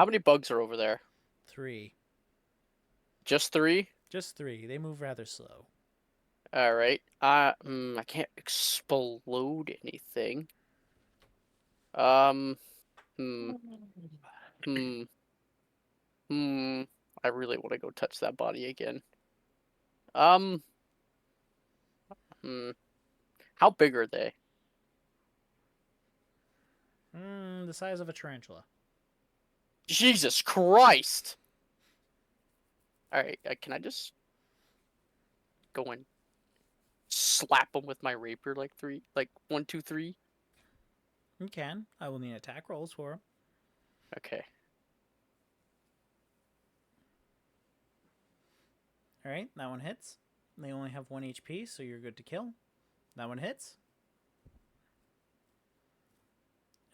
many bugs are over there? 3. Just 3? Just 3. They move rather slow. All right. I can't explode anything. Um, hmm, hmm, I really want to go touch that body again. Um, how big are they? The size of a tarantula. Jesus Christ! All right, can I just go and slap them with my rapier like 1, 2, 3? You can. I will need attack rolls for 'em. Okay. Alright, that one hits. They only have 1 HP, so you're good to kill. That one hits.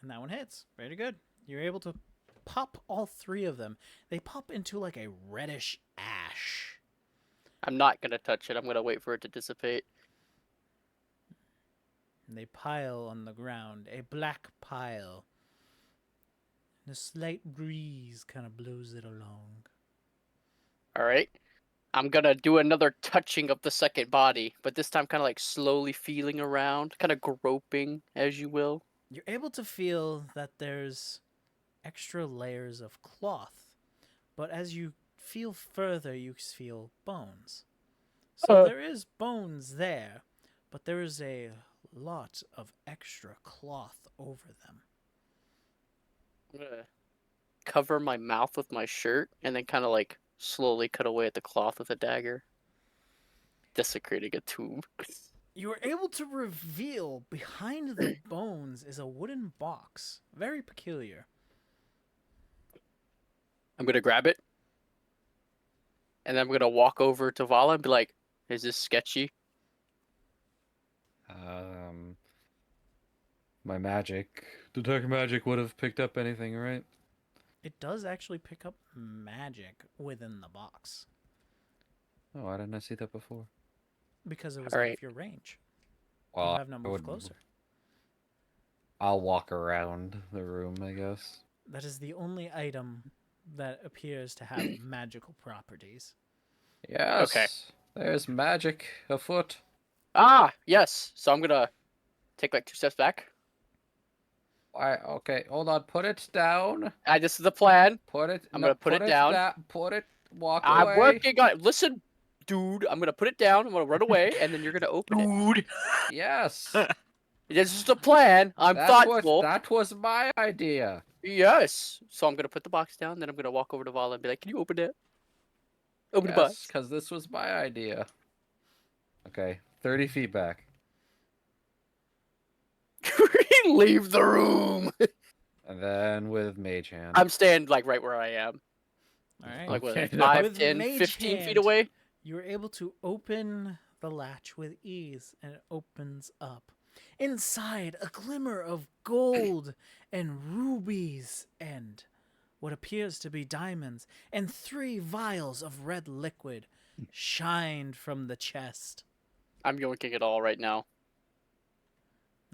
And that one hits. Very good. You're able to pop all 3 of them. They pop into like a reddish ash. I'm not gonna touch it. I'm gonna wait for it to dissipate. And they pile on the ground. A black pile. And a slight breeze kind of blows it along. All right. I'm gonna do another touching of the second body, but this time kind of like slowly feeling around, kind of groping, as you will. You're able to feel that there's extra layers of cloth. But as you feel further, you feel bones. So there is bones there, but there is a lot of extra cloth over them. I'm gonna cover my mouth with my shirt and then kind of like slowly cut away at the cloth with a dagger, desecrating a tomb. You are able to reveal behind the bones is a wooden box. Very peculiar. I'm gonna grab it, and then I'm gonna walk over to Vala and be like, "Is this sketchy?" My magic, detect magic would have picked up anything, right? It does actually pick up magic within the box Oh, why didn't I see that before? because it was All out right. of your range. Well, You have no I move would. closer. I'll walk around the room, I guess. That is the only item that appears to have magical properties. Yes. Okay. There's magic afoot. Ah, yes. So I'm gonna take like 2 steps back. Why? Okay, hold on. Put it down. This is the plan. Put it. I'm no, gonna put it down. Put it. Walk I'm away. working on it. Listen, dude. I'm gonna put it down. I'm gonna run away, and then you're gonna open it. Dude. Yes. This is the plan. I'm thoughtful. That was my idea. Yes. So I'm gonna put the box down. Then I'm gonna walk over to Vala and be like, "Can you open it? Open the Yes, box." because this was my idea. Okay, 30 feet back. Leave the room. And then with mage hand. I'm staying like right where I am. All right. Like what? Okay, 5, With 10, mage 15 feet hand. away. You are able to open the latch with ease, and it opens up. Inside, a glimmer of gold and rubies and what appears to be diamonds, and 3 vials of red liquid shined from the chest. I'm yoinking it all right now.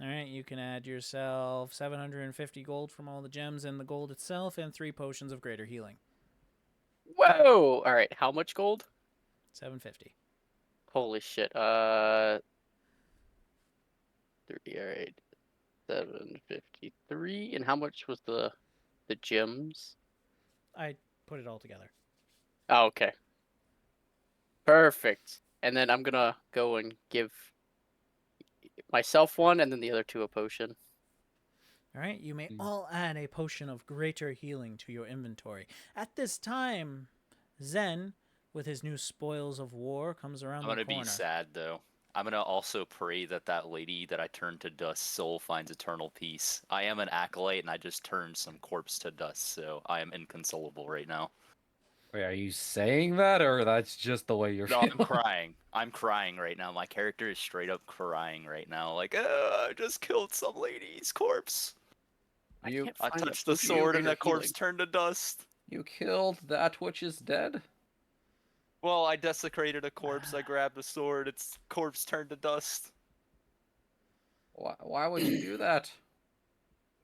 All right, you can add yourself 750 gold from all the gems and the gold itself, and 3 potions of greater healing. Whoa! All right, how much gold? 750. Holy shit. 30. All right, 753. And how much was the gems? I put it all together. Oh, okay. Perfect. And then I'm gonna go and give myself one, and then the other two a potion. All right, you may Mm. all add a potion of greater healing to your inventory. At this time, Zen, with his new spoils of war, comes around I'm the gonna corner. be sad though. I'm gonna also pray that that lady that I turned to dust soul finds eternal peace. I am an acolyte and I just turned some corpse to dust, so I am inconsolable right now. Wait, are you saying that, or that's just the way you're No, I'm feeling? crying. I'm crying right now. My character is straight up crying right now. Like, I just killed some lady's corpse. You I Find a touched the potion of sword and greater the corpse healing. turned to dust. you killed that which is dead? Well, I desecrated a corpse. I grabbed a sword. Its corpse turned to dust. Why would you do that?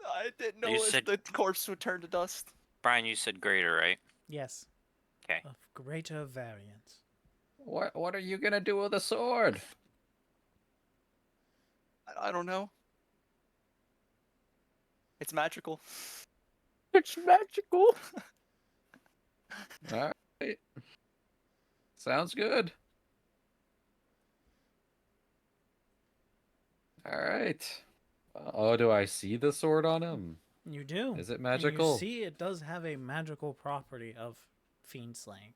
I didn't You know said- the corpse would turn to dust. Brian, you said greater, right? Yes. 'Kay. Of greater variance. What are you gonna do with a sword? I don't know. It's magical. It's magical. Alright. Sounds good. Alright. Oh, do I see the sword on him? You do. Is it And magical? you see it does have a magical property of fiend slaying.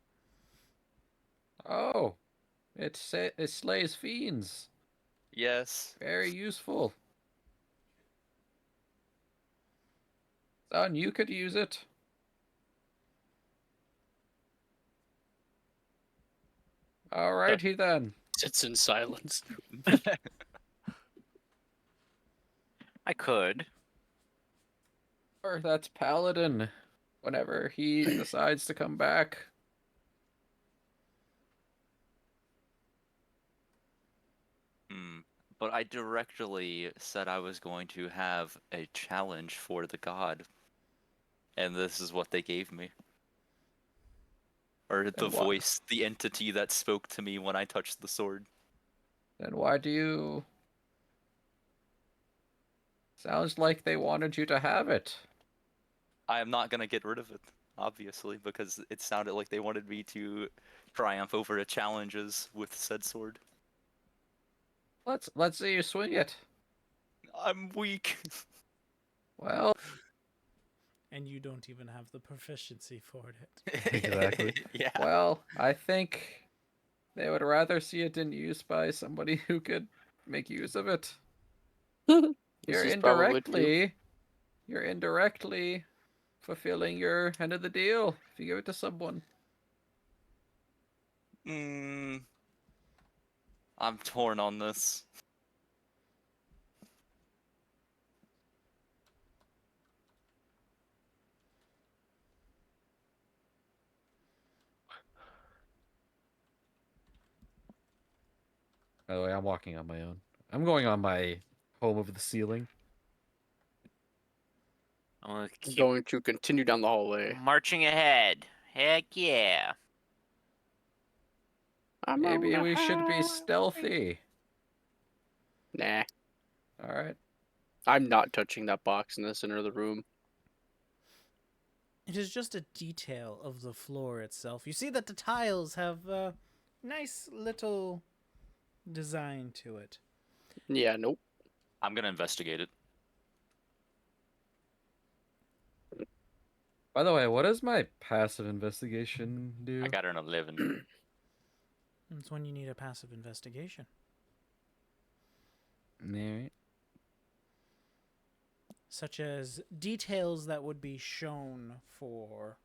Oh. It slays fiends. Yes. Very useful. Son, you could use it. Alrighty then. Sits in silence. I could. Or that's Paladin. Whenever he decides to come back. But I directly said I was going to have a challenge for the god. And this is what they gave me. Or the why- voice, the entity that spoke to me when I touched the sword. Then why do you... Sounds like they wanted you to have it. I am not gonna get rid of it, obviously, because it sounded like they wanted me to triumph over the challenges with said sword. Let's see you swing it. I'm weak. Well, And you don't even have the proficiency for it. Exactly. Yeah. well, I think they would rather see it in use by somebody who could make use of it. This You're is probably true. indirectly fulfilling your end of the deal if you give it to someone. I'm torn on this. By the way, I'm walking on my own. I'm going on my home of the ceiling. I'm gonna keep Going to continue down the hallway. marching ahead. Heck yeah. I'm Maybe on we a should be highway. stealthy. Nah, Alright. I'm not touching that box in the center of the room. It is just a detail of the floor itself. You see that the tiles have a nice little design to it. Yeah, nope. I'm gonna investigate it. By the way, what does my passive investigation do? I got an 11. That's when you need a passive investigation. Alright. Such as details that would be shown for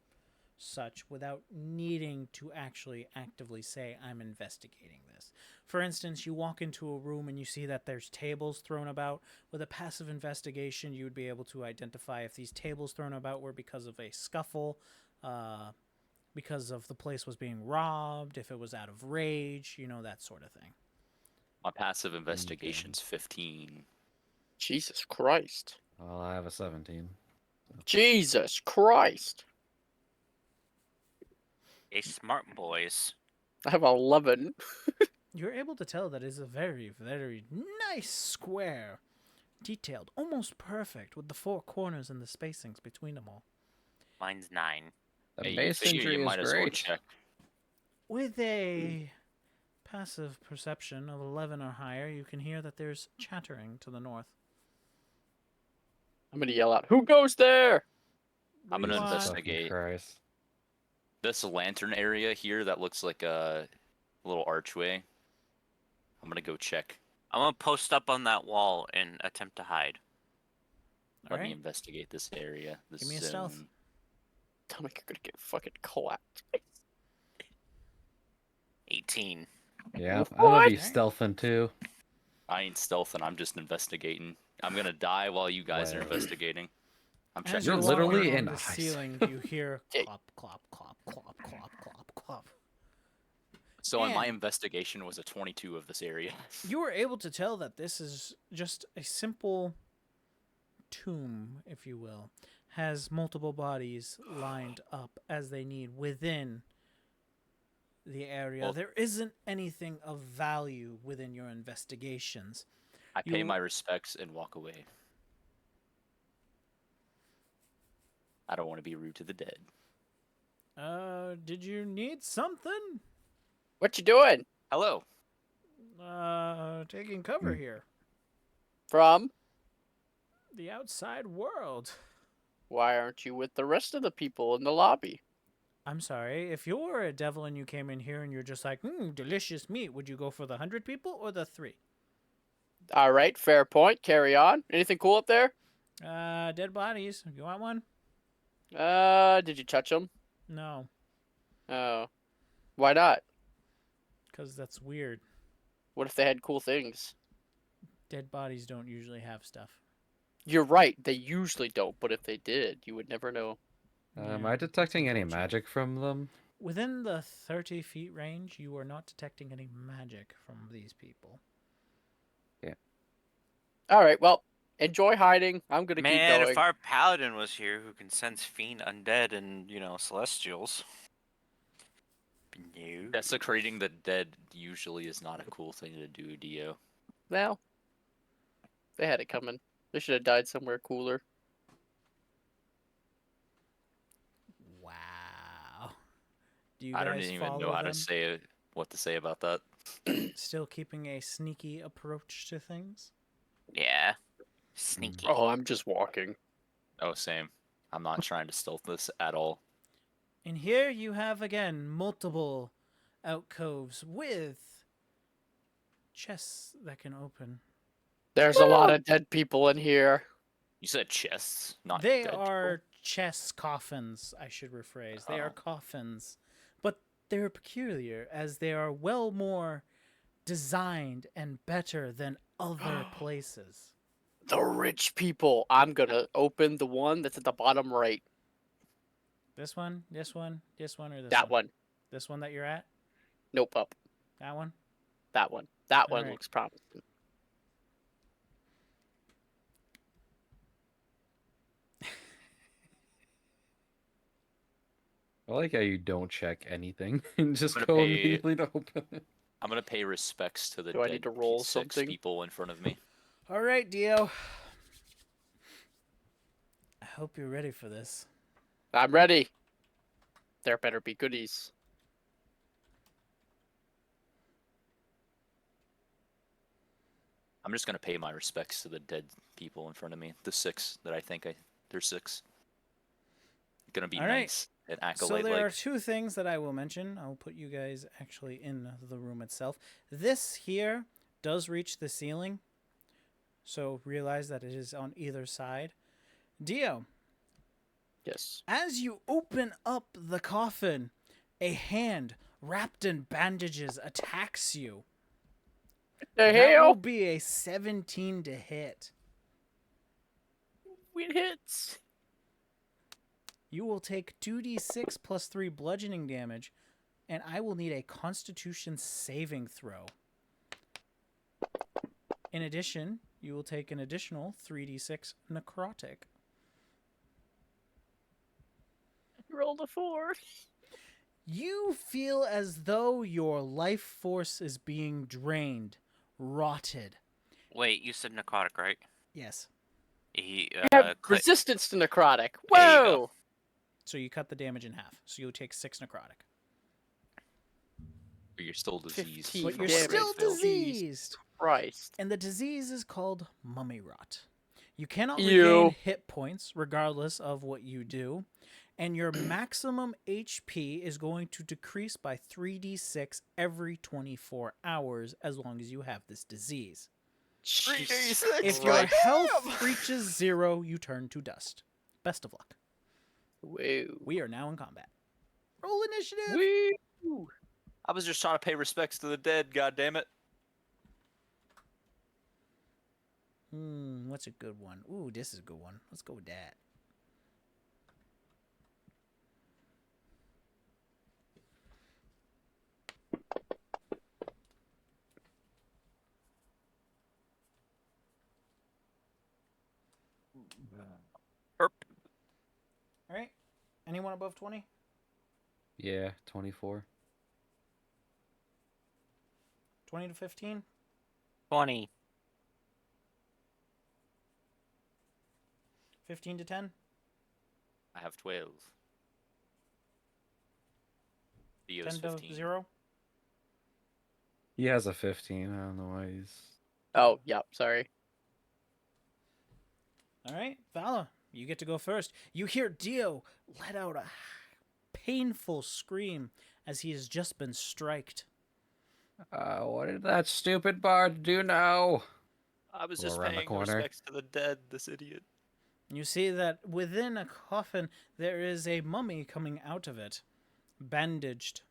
such without needing to actually actively say, I'm investigating this. For instance, you walk into a room and you see that there's tables thrown about. With a passive investigation, you would be able to identify if these tables thrown about were because of a scuffle, because of the place was being robbed, if it was out of rage, you know, that sort of thing. My passive investigation's 15. Jesus Christ. Well, I have a 17. Jesus Christ. A smart boys. I have 11. You're able to tell that it's a very, very nice square. Detailed, almost perfect, with the four corners and the spacings between them all. Mine's 9. The Hey, you figure masonry you is might as well great. check. With a passive perception of 11 or higher, you can hear that there's chattering to the north. I'm gonna yell out, "Who goes there?" I'm gonna We want- investigate Christ. this lantern area here that looks like a little archway. I'm gonna go check. I'm gonna post up on that wall and attempt to hide. Let me Alright. investigate this area. This Give me a stealth. zone. Tell me you're gonna get fucking clapped. 18. Yeah, I'm gonna be What? stealthing too. I ain't stealthing. I'm just investigating. I'm gonna die while you guys are Wow. investigating. I'm As checking. You're you this walk literally corner. along in the ice. ceiling, you hear Okay. clop, clop, clop, clop, clop, clop, clop. So on my And- investigation was a 22 of this area. You were able to tell that this is just a simple tomb, if you will, has multiple bodies lined up as they need within the area. Well- There isn't anything of value within your investigations. I pay You- my respects and walk away. I don't want to be rude to the dead. Did you need something? What you doing? Hello. Taking cover here. From? The outside world. Why aren't you with the rest of the people in the lobby? I'm sorry, if you're a devil and you came in here and you're just like, delicious meat, would you go for the 100 people or the 3? All right, fair point. Carry on. Anything cool up there? Dead bodies. You want one? Did you touch them? No, Oh. Why not? because that's weird. What if they had cool things? Dead bodies don't usually have stuff. You're right. They usually don't, but if they did, you would never know. Am Yeah, I detecting any unfortunate. magic from them? Within the 30 feet range, you are not detecting any magic from these people. All right, well, enjoy hiding. I'm gonna keep Man, going. if our paladin was here who can sense fiend, undead, and, celestials. But no. Desecrating the dead usually is not a cool thing to do, Dio. Well, they had it coming. They should have died somewhere cooler. Wow. Do you I guys don't even follow know how them? to say what to say about that. Still keeping a sneaky approach to things? Yeah. Sneaky. Oh, I'm just walking. Oh, same. I'm not trying to stealth this at all. And here you have again multiple alcoves with chests that can open. There's a lot of dead people in here. You said chests, not They dead are chest coffins, I should rephrase. They are Oh. coffins, but they're peculiar as they are well more designed and better than other places. The rich people. I'm gonna open the one that's at the bottom right. This one, this one, this one, or this That one. This one that you're at? Nope, up. That one? That one. That one Alright. looks promising. I like how you don't check anything and just gonna go pay- immediately to open it. I'm gonna pay respects to the Do I dead need to roll 6 something? people in front of me. All right, Dio. I hope you're ready for this. I'm ready. There better be goodies. I'm just gonna pay my respects to the dead people in front of me. The 6 that I think there's 6. Gonna be All right. nice and So acolyte there like. are two things that I will mention. I'll put you guys actually in the room itself. This here does reach the ceiling, so realize that it is on either side. Dio, Yes. as you open up the coffin, a hand wrapped in bandages attacks you. The That will hell? be a 17 to hit. It hits. You will take 2d6 plus 3 bludgeoning damage, and I will need a Constitution saving throw. In addition, you will take an additional 3d6 necrotic. Rolled a 4. You feel as though your life force is being drained, rotted. Wait, you said necrotic, right? Yes. He, I have click. resistance to necrotic. There you go. Whoa! So you cut the damage in half. So you'll take 6 necrotic. You're you're still diseased. 15 But you're damage. still Failed. diseased. Christ. And the disease is called mummy rot. You cannot Ew. regain hit points regardless of what you do. And your maximum HP is going to decrease by 3d6 every 24 hours as long as you have this disease. Jesus If your Christ. health reaches 0, you turn to dust. Best of luck. Whoa. We are now in combat. Roll initiative. Woo. I was just trying to pay respects to the dead, God damn it. What's a good one? Ooh, this is a good one. Let's go with that. Herp. All right. Anyone above 20? Yeah, 24. 20 to 15? 20. 15 to 10? I have 12. Theo's 10 to 15. 0? He has a 15. I don't know why he's. Oh, yep. Sorry. All right, Vala, you get to go first. You hear Dio let out a painful scream as he has just been striked. What did that stupid bard do now? I was Go just around the paying corner. respects to the dead, this idiot. You see that within a coffin there is a mummy coming out of it, bandaged,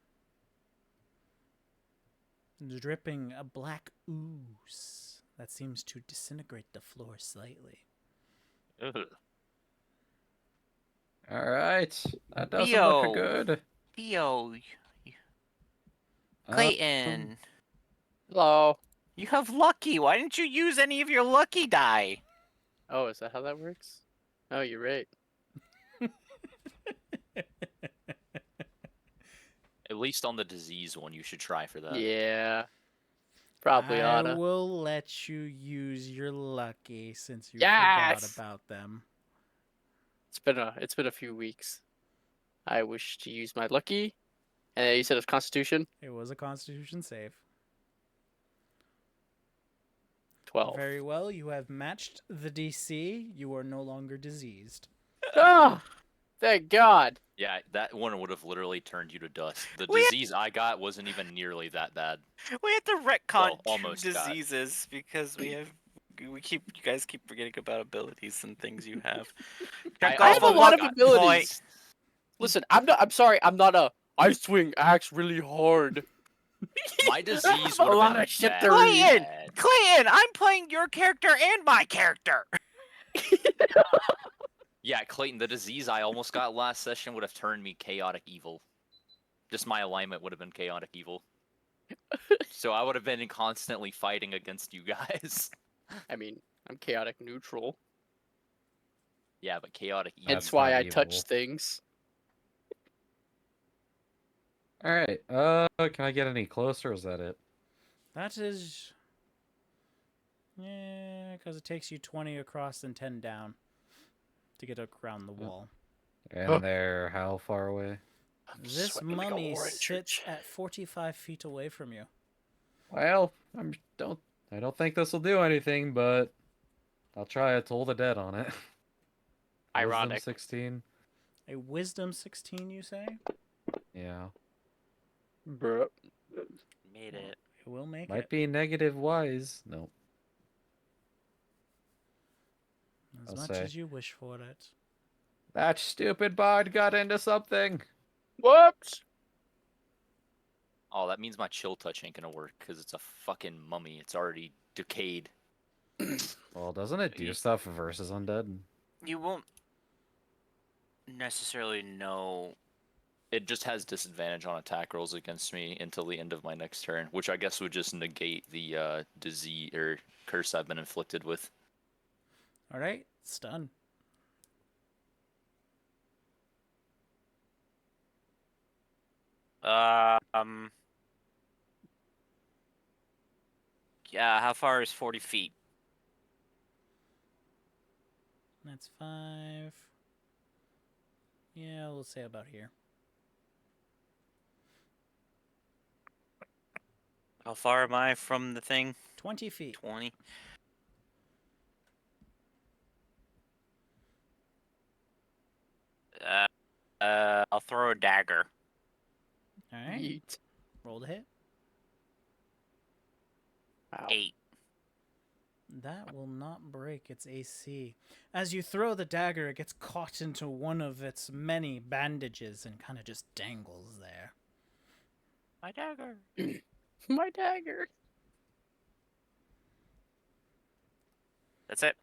dripping a black ooze that seems to disintegrate the floor slightly. Ugh. All right, that doesn't Theo. look good. Theo. Uh, Clayton. Hello. You have lucky. Why didn't you use any of your lucky die? Oh, is that how that works? Oh, you're right. At least on the disease one, you should try for that. Yeah. Probably I oughta. will let you use your lucky since you Yes! forgot about them. It's been a few weeks. I wish to use my lucky. And you said it's Constitution? It was a Constitution save. 12. Very well, you have matched the DC. You are no longer diseased. Ah! Thank God. Yeah, that one would have literally turned you to dust. The We have- disease I got wasn't even nearly that bad. We have to retcon Well, two almost got. diseases because you guys keep forgetting about abilities and things you have. I Check I off have a a lot of luck abilities. point. Listen, I'm sorry, I'm not a I swing axe really hard. My disease A would lot have of been shit bad. to read. Clayton! bad. Clayton, I'm playing your character and my character. Yeah, Clayton, the disease I almost got last session would have turned me chaotic evil. Just my alignment would have been chaotic evil. So I would have been constantly fighting against you guys. I mean, I'm chaotic neutral. Yeah, but chaotic evil. Hence That's why not I touch evil. things. All right. Can I get any closer? Or is that it? That is... Yeah, because it takes you 20 across and 10 down to get around the wall. And they're how far away? This sweating like a mummy warrior sits church. at 45 feet away from you. Well, I don't think this will do anything, but I'll try a Toll the Dead on it. Wisdom Ironic. 16. A wisdom 16, you say? Yeah. Bruh. Made it. It will make Might it. be negative wise. Nope. As I'll much say. as you wish for it. That stupid bard got into something. Whoops! Oh, that means my chill touch ain't gonna work because it's a fucking mummy. It's already decayed. Well, doesn't it do You- stuff versus undead? You won't necessarily know. It just has disadvantage on attack rolls against me until the end of my next turn, which I guess would just negate the disease or curse I've been inflicted with. Alright, stun. Yeah, how far is 40 feet? That's 5. Yeah, we'll say about here. How far am I from the thing? 20 feet. 20. I'll throw a dagger. All right. Yeet. Roll to hit. Wow. 8. That will not break its AC. As you throw the dagger, it gets caught into one of its many bandages and kind of just dangles there. My dagger. My dagger. That's it.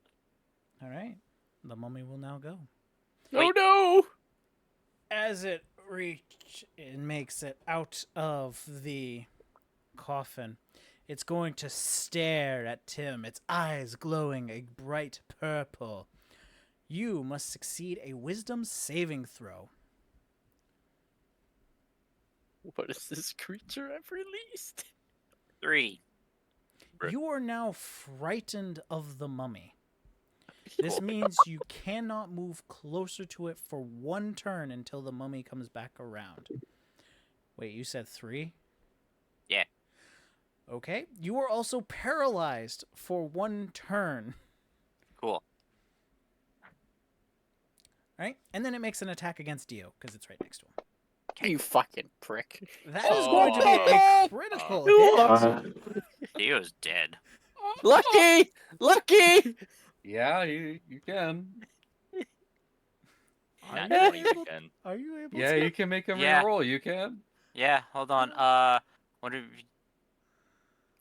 All right. The mummy will now go. Oh Wait. no! As it makes it out of the coffin, it's going to stare at Tim, its eyes glowing a bright purple. You must succeed a wisdom saving throw. What is this creature I've released? 3. You are now frightened of the mummy. This means you cannot move closer to it for one turn until the mummy comes back around. Wait, you said 3? Yeah. Okay. You are also paralyzed for one turn. Cool. Right? And then it makes an attack against Dio because it's right next to him. You fucking prick. That is going to be a critical hit. Dio's dead. Lucky! Lucky! Yeah, you can. Are Not you 20 able, again. are you able Yeah, to? you can make a Yeah. reroll. You can. Yeah, hold on. What if...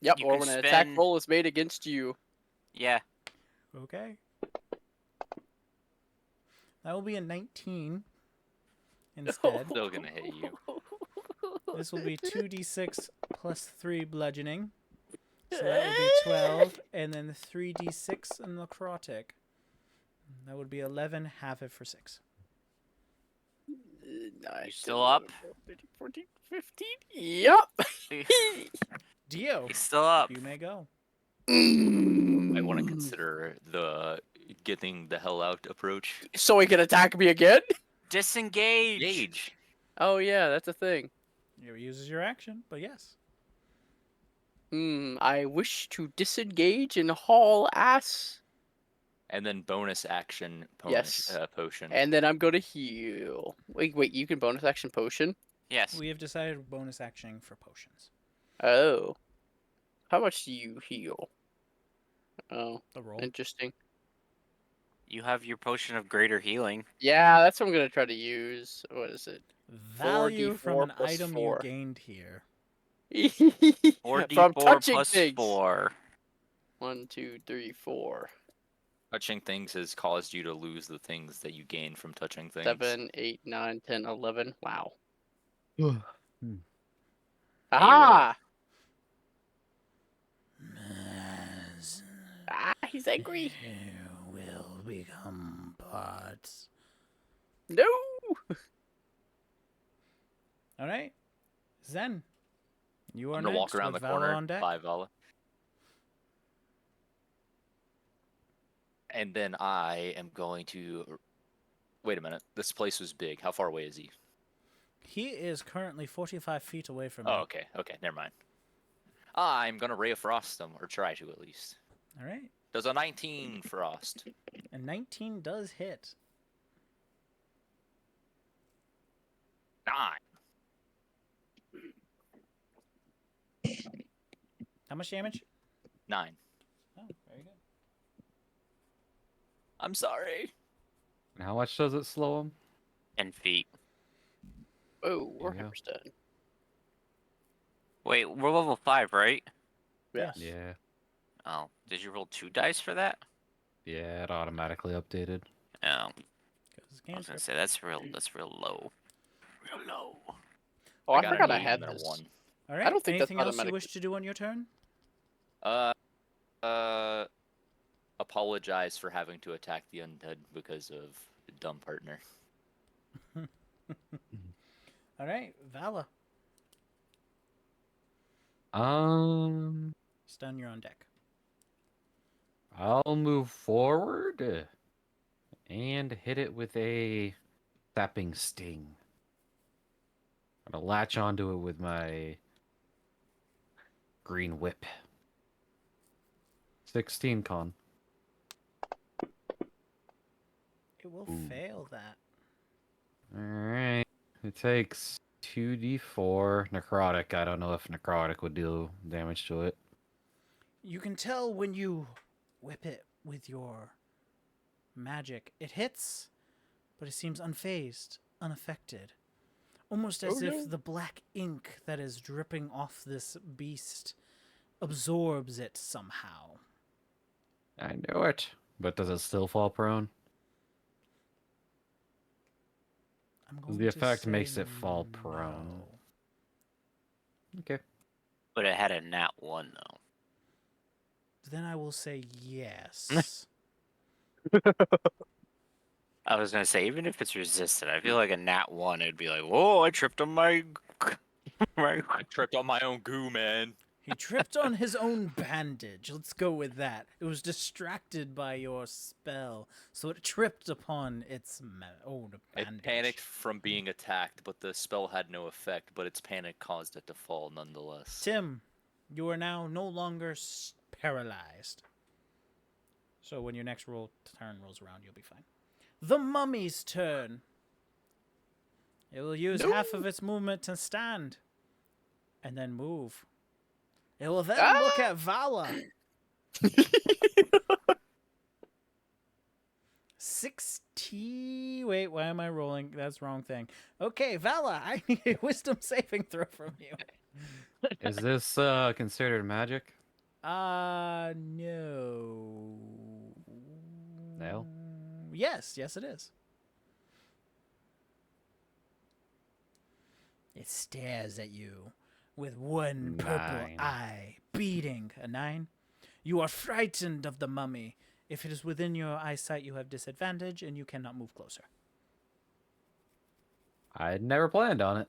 Yep, You or can when an attack spend- roll is made against you. Yeah. Okay. That will be a 19 instead. Still gonna hit you. This will be 2d6 plus 3 bludgeoning. So that would be 12, and then 3d6 necrotic. That would be 11, half it for 6. 9, still up? 13, 14, 15. Yup. Dio, He's still up. you may go. I want to consider the getting the hell out approach. So he can attack me again? Disengage. Gauge. Oh yeah, that's a thing. It uses your action, but yes. I wish to disengage and haul ass. And then bonus action Yes. potion. And then I'm gonna heal. Wait, you can bonus action potion? Yes. We have decided bonus action for potions. Oh. How much do you heal? Oh, The roll. interesting. You have your potion of greater healing. Yeah, that's what I'm gonna try to use. What is it? Value from 4d4 an plus item 4. you gained here. 4d4 From touching plus things. 4. 1, 2, 3, 4. Touching things has caused you to lose the things that you gain from touching things. 7, 8, 9, 10, 11. Wow. Hmm. Aha! Ah, he's angry. You will become parts. No! All right. Zen, you are I'm gonna walk next around the with Vala corner on deck. by Vala. And then I am going to... Wait a minute. This place was big. How far away is he? He is currently 45 feet away from Oh, you. okay. Okay, never mind. I'm gonna Ray of Frost him, or try to at least. All right. Does a 19 frost? And 19 does hit. 9. How much damage? 9. Oh, very good. I'm sorry. And how much does it slow him? 10 feet. Oh, Yeah. Warhammer's dead. Wait, we're level 5, right? Yeah. Yeah. Oh, did you roll 2 dice for that? Yeah, it automatically updated. Oh, Because I was gonna say that's real low. Real low. Oh, I got forgot an I 8 had and a this. 1. All right. don't think that's Anything else you automatic. wish to do on your turn? Apologize for having to attack the undead because of a dumb partner. All right. Vala, stun, you're on deck. I'll move forward and hit it with a sapping sting. I'm gonna latch onto it with my green whip. 16 con. It will Ooh. fail that. Alright. It takes 2d4 necrotic. I don't know if necrotic would do damage to it. You can tell when you whip it with your magic. It hits, but it seems unfazed, unaffected. Almost as Oh, if no. the black ink that is dripping off this beast absorbs it somehow. I knew it. But does it still fall prone? I'm going The to effect say makes it fall prone. no. Okay. But it had a nat 1 though. Then I will say yes. I was gonna say, even if it's resisted, I feel like a nat 1, it'd be like, whoa, I tripped on my. my... I tripped on my own goo, man. He tripped on his own bandage. Let's go with that. It was distracted by your spell, so it tripped upon its own bandage. It panicked from being attacked, but the spell had no effect, but its panic caused it to fall nonetheless. Tim, you are now no longer paralyzed. So when your next turn rolls around, you'll be fine. The mummy's turn. It will use half of its movement to stand, and then move. It will then look at Vala. 60. Wait, why am I rolling? That's the wrong thing. Okay, Vala, I need a wisdom saving throw from you. Is this considered magic? No. No? Yes, it is. It stares at you with one purple 9. eye, beating. A 9. You are frightened of the mummy. If it is within your eyesight, you have disadvantage, and you cannot move closer. I'd never planned on it.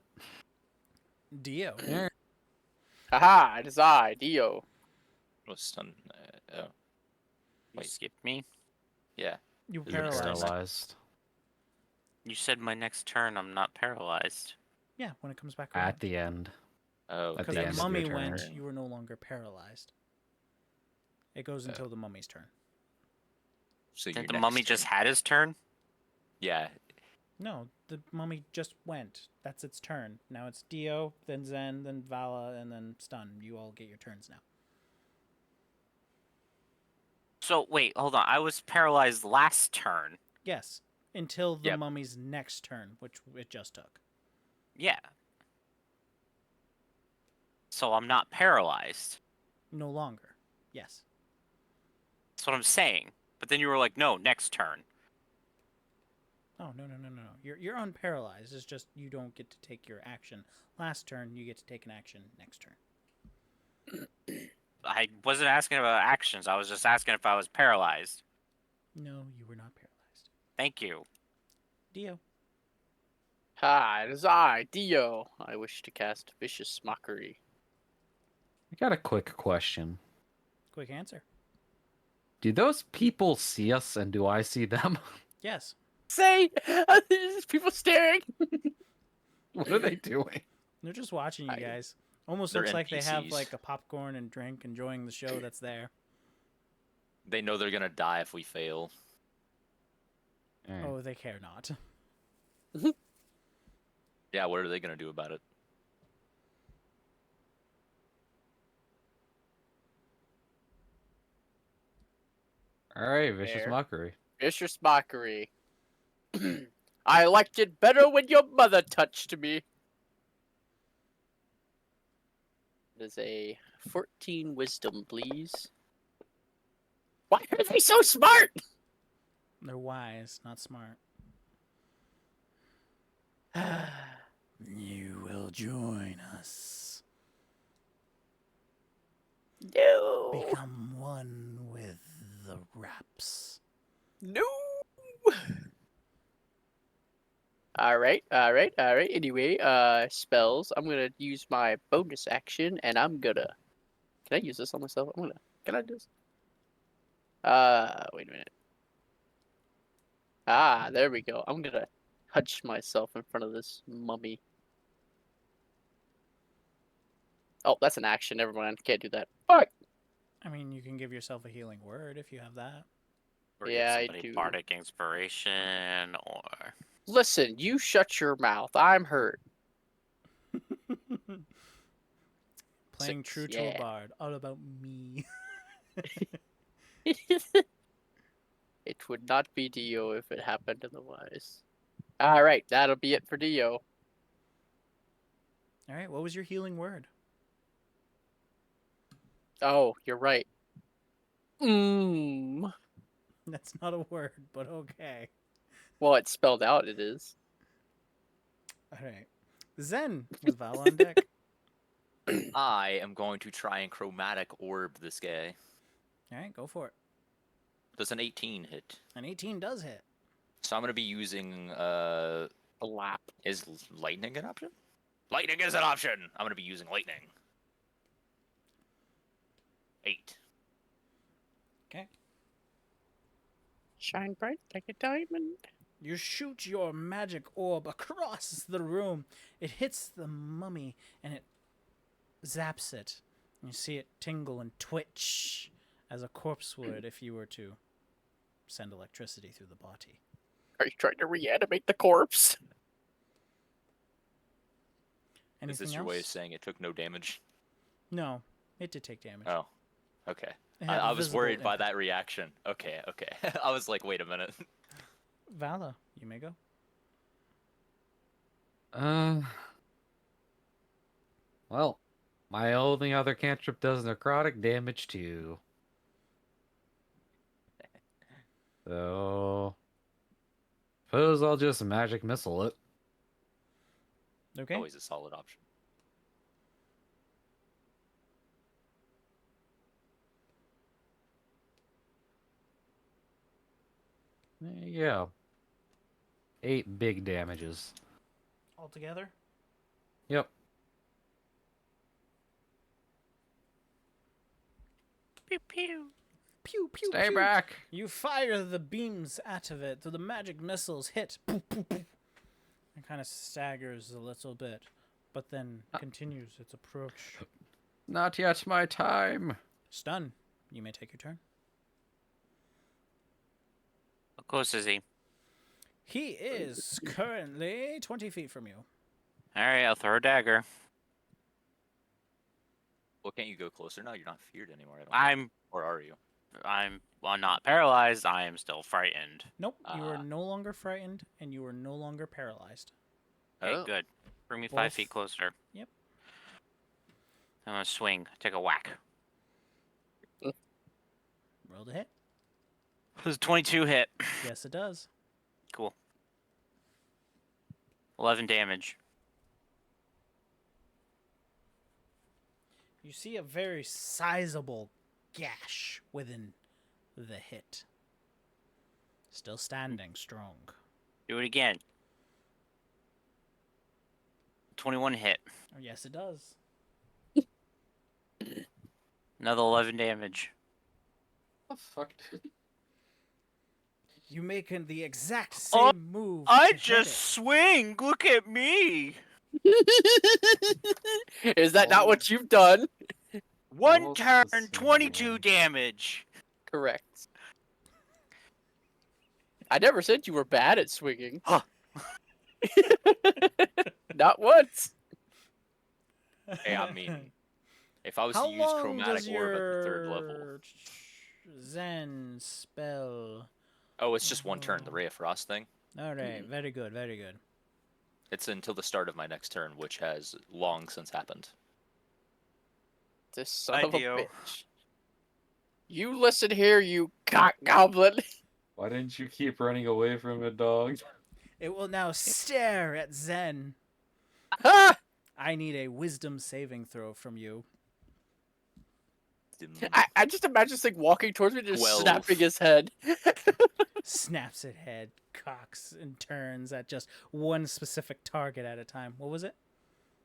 Dio. Haha, it is I, Dio. Was stun. Oh, You Wait. skipped me. yeah. You Is it paralyzed. Paralyzed. You said my next turn I'm not paralyzed. Yeah, when it comes back around. At the end. Oh, At Because the the end of your mummy turn. went, you were no longer paralyzed. It goes until the mummy's turn. so Didn't your the mummy next just turn. had his turn? Yeah. No, the mummy just went. That's its turn. Now it's Dio, then Zen, then Vala, and then Stun. You all get your turns now. So wait, hold on. I was paralyzed last turn. Yes, until the Yep. mummy's next turn, which it just took. Yeah. So I'm not paralyzed. No longer. Yes. That's what I'm saying. But then you were like, no, next turn. Oh, no. You're unparalyzed. It's just you don't get to take your action. Last turn, you get to take an action next turn. I wasn't asking about actions. I was just asking if I was paralyzed. No, you were not paralyzed. Thank you. Dio. Hi, it is I, Dio. I wish to cast Vicious Mockery. I got a quick question. Quick answer. Do those people see us and do I see them? Yes. Say, there's people staring. What are they doing? They're just watching you I- guys. Almost They're looks like they have NPCs. like a popcorn and drink, enjoying the show that's there. They know they're gonna die if we fail. Alright. Oh, they care not. Yeah, what are they gonna do about it? Alright, vicious Fair. mockery. Vicious Mockery. I liked it better when your mother touched me. It is a 14 wisdom, please. Why are they so smart? They're wise, not smart. You will join us. No. Become one with the raps. No. Alright. Anyway, spells. I'm gonna use my bonus action and I'm gonna. Can I use this on myself? Can I do this? Wait a minute. Ah, there we go. I'm gonna touch myself in front of this mummy. Oh, that's an action. Never mind. Can't do that. Fuck. I mean, you can give yourself a healing word if you have that. Or Yeah, I give somebody do. bardic inspiration, or Listen, you shut your mouth. I'm hurt. Playing 6, true to a yeah. bard, all about me. It would not be Dio if it happened otherwise. All right, that'll be it for Dio. All right, what was your healing word? Oh, you're right. Mmm. That's not a word, but okay. Well, it's spelled out. It is. All right. Zen with Val on deck. I am going to try and chromatic orb this guy. All right, go for it. Does an 18 hit? An 18 does hit. So I'm going to be using, A lap. is lightning an option? Lightning is an option! I'm going to be using lightning. 8. Okay. Shine bright like a diamond. You shoot your magic orb across the room. It hits the mummy and it zaps it. You see it tingle and twitch as a corpse would if you were to send electricity through the body. Are you trying to reanimate the corpse? Anything Is this else? your way of saying it took no damage? No, it did take damage. Oh, okay. It had I was visible worried by impact. that reaction. Okay, okay. I was like, wait a minute. Vala, you may go. Well, my only other cantrip does necrotic damage too. So, suppose I'll just magic missile it. Okay. Always a solid option. There you go. 8 big damages. All together? Yep. pew pew. Pew, pew, Stay pew. back! You fire the beams out of it, so the magic missiles hit. Poof, poof, poof. It kind of staggers a little bit, but then continues its approach. Not yet my time. Stun. You may take your turn. How close is he? He is currently 20 feet from you. All right, I'll throw a dagger. Well, can't you go closer now? You're not feared anymore. I don't think. Or are you? I'm well, not paralyzed. I am still frightened. Nope, you are Ah. no longer frightened, and you are no longer paralyzed. Okay, Oh. good. Bring me Wolf. 5 feet closer. Yep. I'm gonna swing. Take a whack. Roll to hit. Does a 22 hit? Yes, it does. Cool. 11 damage. You see a very sizable gash within the hit. Still standing strong. Do it again. 21 hit. Oh, yes, it does. Another 11 damage. What the fuck? You make the exact Oh, same move. I to hit just it. swing. Look at me. Is that not what you've done? One Almost turn, the same 22 way. damage. Correct. I never said you were bad at swinging. Huh. Not once. Hey, I mean, if I was How to use long chromatic does orb at the 3rd level. your Zen spell? Oh, it's just one turn, the Ray of Frost thing. All right, very good, very good. It's until the start of my next turn, which has long since happened. This son of a Ideo. bitch. You listen here, you cock goblin. Why didn't you keep running away from it, dog? It will now stare at Zen. Ah! I need a wisdom saving throw from you. I just imagine this thing walking towards me, just 12. snapping his head. Snaps its head, cocks, and turns at just one specific target at a time. What was it?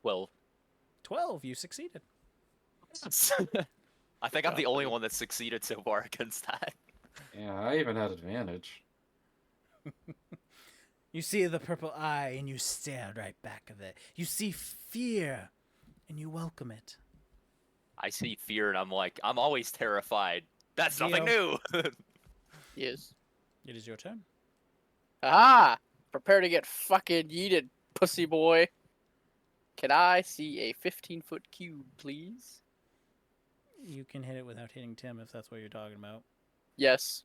Well, 12. You succeeded. I think I'm the only one that succeeded so far against that. Yeah, I even had advantage. You see the purple eye and you stare right back of it. You see fear and you welcome it. I see fear and I'm like, I'm always terrified. That's nothing Geo. new. Yes. It is your turn. Ah! Prepare to get fucking yeeted, pussy boy. Can I see a 15-foot cube, please? You can hit it without hitting Tim if that's what you're talking about. Yes.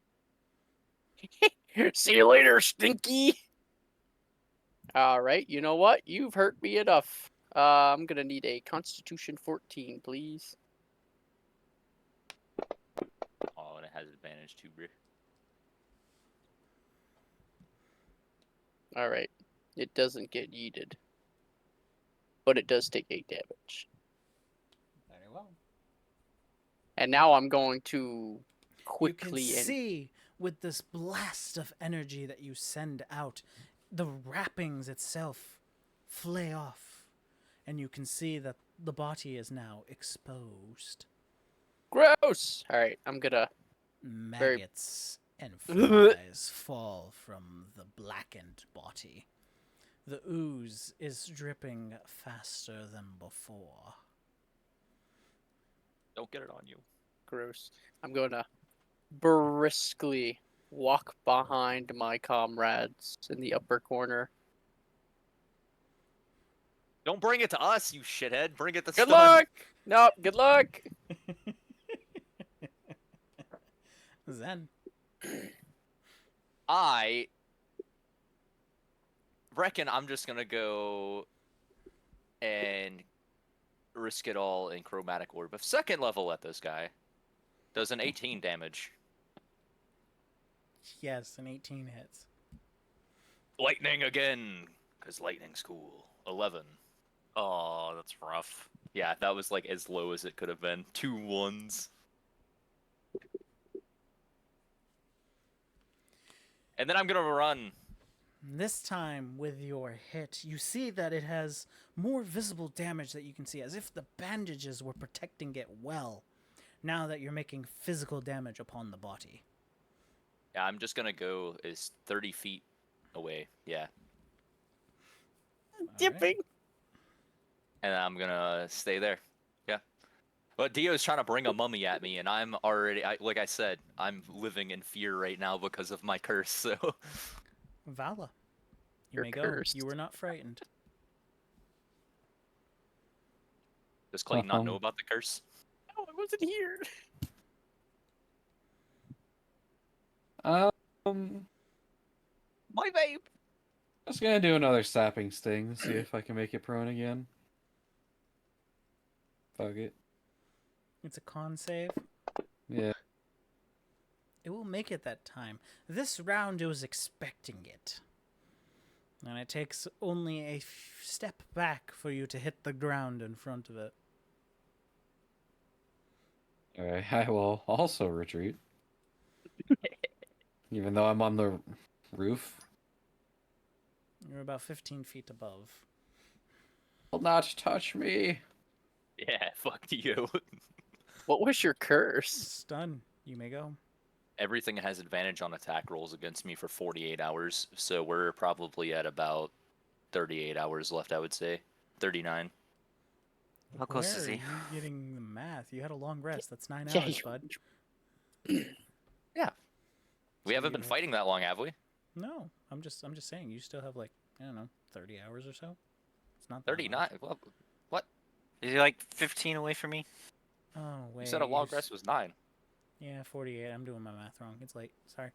See you later, Stinky. All right, you know what? You've hurt me enough. I'm gonna need a Constitution 14, please. Oh, and it has advantage too, bro. All right, it doesn't get yeeted, but it does take 8 damage. Very well. And now I'm going to You quickly can and see with this blast of energy that you send out, the wrappings itself flay off, and you can see that the body is now exposed. gross. All right, I'm gonna Maggots and flies fall from the blackened body. The ooze is dripping faster than before. Don't get it on you. gross. I'm gonna briskly walk behind my comrades in the upper corner. Don't bring it to us, you shithead. Bring it to Good Stun. luck. Nope. Good luck. Zen. I reckon I'm just gonna go and risk it all in chromatic orb of second level at this guy. Does an 18 damage. Yes, an 18 hits. Lightning again, because lightning's cool. 11. Oh, that's rough. Yeah, that was like as low as it could have been. 2 1s. And then I'm gonna run. This time, with your hit, you see that it has more visible damage that you can see, as if the bandages were protecting it well, now that you're making physical damage upon the body. Yeah, I'm just gonna go is 30 feet away. Yeah. Dipping. And I'm gonna stay there. Yeah. But Dio's trying to bring a mummy at me, and I'm already, like I said, I'm living in fear right now because of my curse, so. Vala, you You're may go. cursed. You were not frightened. Does Clayton not know about the curse? No, I wasn't here. My babe! Just gonna do another sapping sting, see if I can make it prone again. Fuck it. It's a con save. Yeah. It will make it that time. This round, it was expecting it. And it takes only a step back for you to hit the ground in front of it. Alright, I will also retreat. Even though I'm on the roof. You're about 15 feet above. Will not touch me. Yeah, fuck you. What was your curse? Stun. You may go. Everything has advantage on attack rolls against me for 48 hours, so we're probably at about 38 hours left, I would say. 39. How close Where is are he? you getting the math? You had a long rest. That's 9 Yeah, hours, you- bud. Yeah. We So haven't you been have- fighting that long, have we? No, I'm just saying you still have like, I don't know, 30 hours or so. It's not that 39? much. What? Is he like 15 away from me? Oh, wait. You said a long rest was 9. Yeah, 48. I'm doing my math wrong. It's late. Sorry.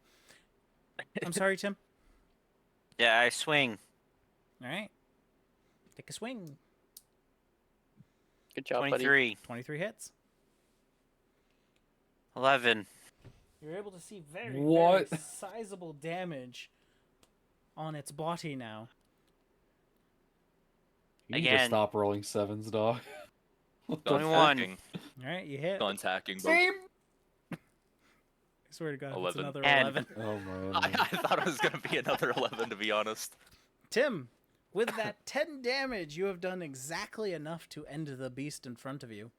I'm sorry, Tim. Yeah, I swing. All right. Take a swing. Good job, buddy. 23. 23 hits. 11. You're able to see very, What? very sizable damage on its body now. You need to Again. stop rolling sevens, dog. What the Gun 21. hacking. All right, you hit. Gun hacking, bro. Same. I swear to God, it's 11. another And- 11. Oh man. I thought it was going to be another 11, to be honest. Tim, with that 10 damage, you have done exactly enough to end the beast in front of you.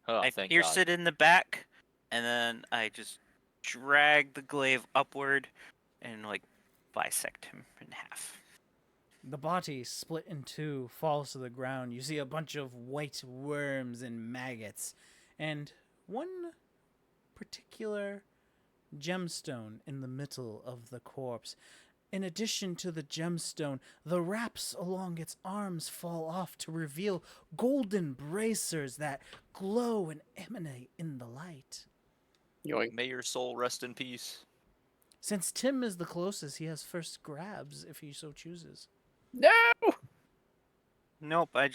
Oh, I thank pierced God. it in the back, and then I just drag the glaive upward and like bisect him in half. The body split in two falls to the ground. You see a bunch of white worms and maggots, and one particular gemstone in the middle of the corpse. In addition to the gemstone, the wraps along its arms fall off to reveal golden bracers that glow and emanate in the light. Yoink. May your soul rest in peace. Since Tim is the closest, he has first grabs if he so chooses. No! Nope, I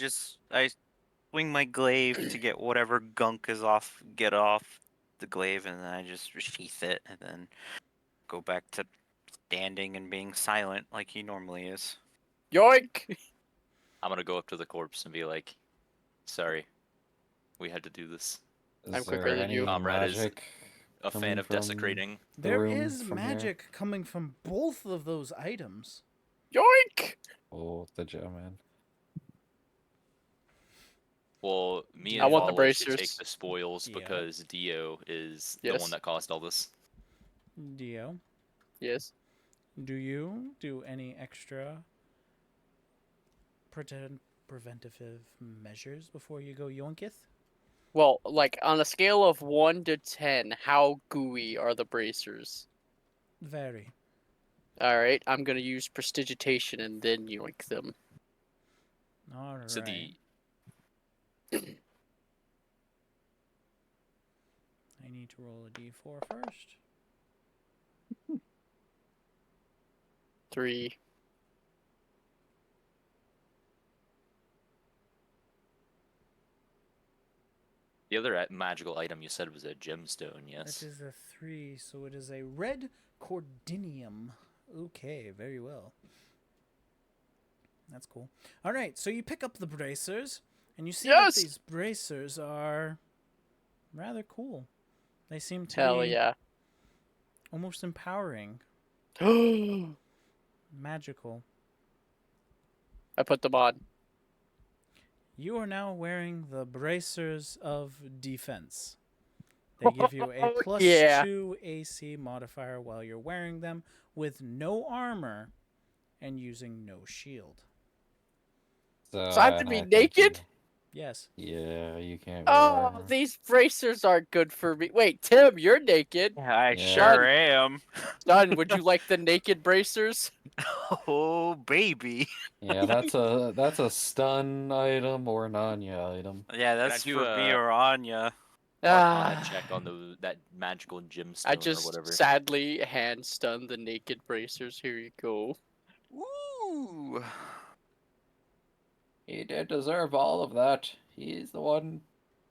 swing my glaive to get whatever gunk is off, get off the glaive, and then I just sheath it, and then go back to standing and being silent like he normally is. Yoink! I'm gonna go up to the corpse and be like, "Sorry, we had to do this." Is I'm there quicker than any you. Comrade is magic A coming fan of from desecrating. the There room is from here? magic coming from both of those items. Yoink! Oh, the gem, man. Well, me I and want the Vala should take bracers. the spoils Yeah. because Dio is the Yes. one that caused all this. Dio, Yes. do you do any extra preventative measures before you go yoinketh? Well, like, on a scale of 1 to 10, how gooey are the bracers? Very. Alright, I'm gonna use prestidigitation and then yoink them. All right. So the I need to roll a d4 first. 3. other magical item you said was a gemstone, yes? That is a 3, so it is a red cordinium. Okay, very well. That's cool. All right, so you pick up the bracers, and you see Yes! that these bracers are rather cool. They seem to Hell be yeah. almost empowering, I magical. put them on. You are now wearing the bracers of defense. They give you a plus Yeah. 2 AC modifier while you're wearing them with no armor and using no shield. So I have to be I think naked? Yes. Yeah, you can't. wear Oh, armor. these bracers aren't good for me. Wait, Tim, you're naked. I Yeah. sure am. Son, would you like the naked bracers? Oh baby. Yeah, that's a stun item or Nanya item. Yeah, that's do for me a- or Anya. Arcana Ah, check on that magical gemstone I or just whatever. sadly hand stun the naked bracers. Here you go. Ooh. He did deserve all of that. He's the one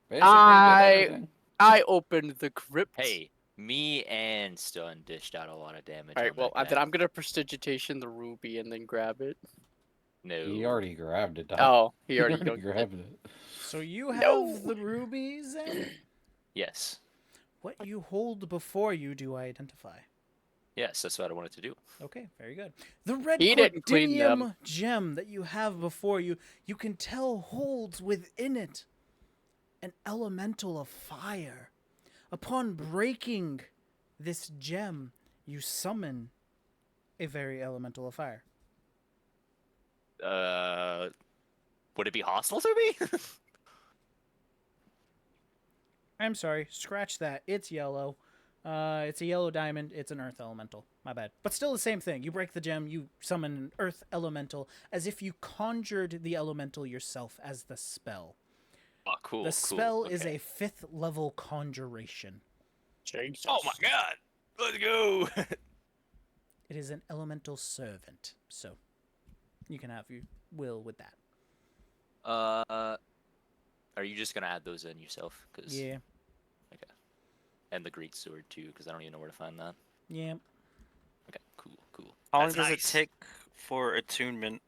basically I- did everything. I opened the crypt. Hey, me and Stun dished out a lot of damage. Alright, on well, that then guy. I'm gonna prestidigitation the ruby and then grab it. No. He already grabbed it. Doc. Oh, he He already already yoinked it. grabbed it. So you have No. the rubies, and Yes. what you hold before you do I identify. Yes, that's what I wanted to do. Okay, very good. The red He didn't clean them. cordinium gem that you have before you, you can tell holds within it an elemental of fire. Upon breaking this gem, you summon a very elemental of fire. Would it be hostile to me? I'm sorry, scratch that. It's yellow. It's a yellow diamond. It's an earth elemental. My bad. But still the same thing. You break the gem, you summon an earth elemental as if you conjured the elemental yourself as the spell. Oh, cool. The spell is okay. a 5th level conjuration. Jesus. Oh my god! Let's go! It is an elemental servant. So you can have your will with that. Are you just gonna add those in yourself? Cause, Yeah. Okay. And the great sword too, because I don't even know where to find that. Yeah. Okay. Cool. How long That's does nice. it take for attunement?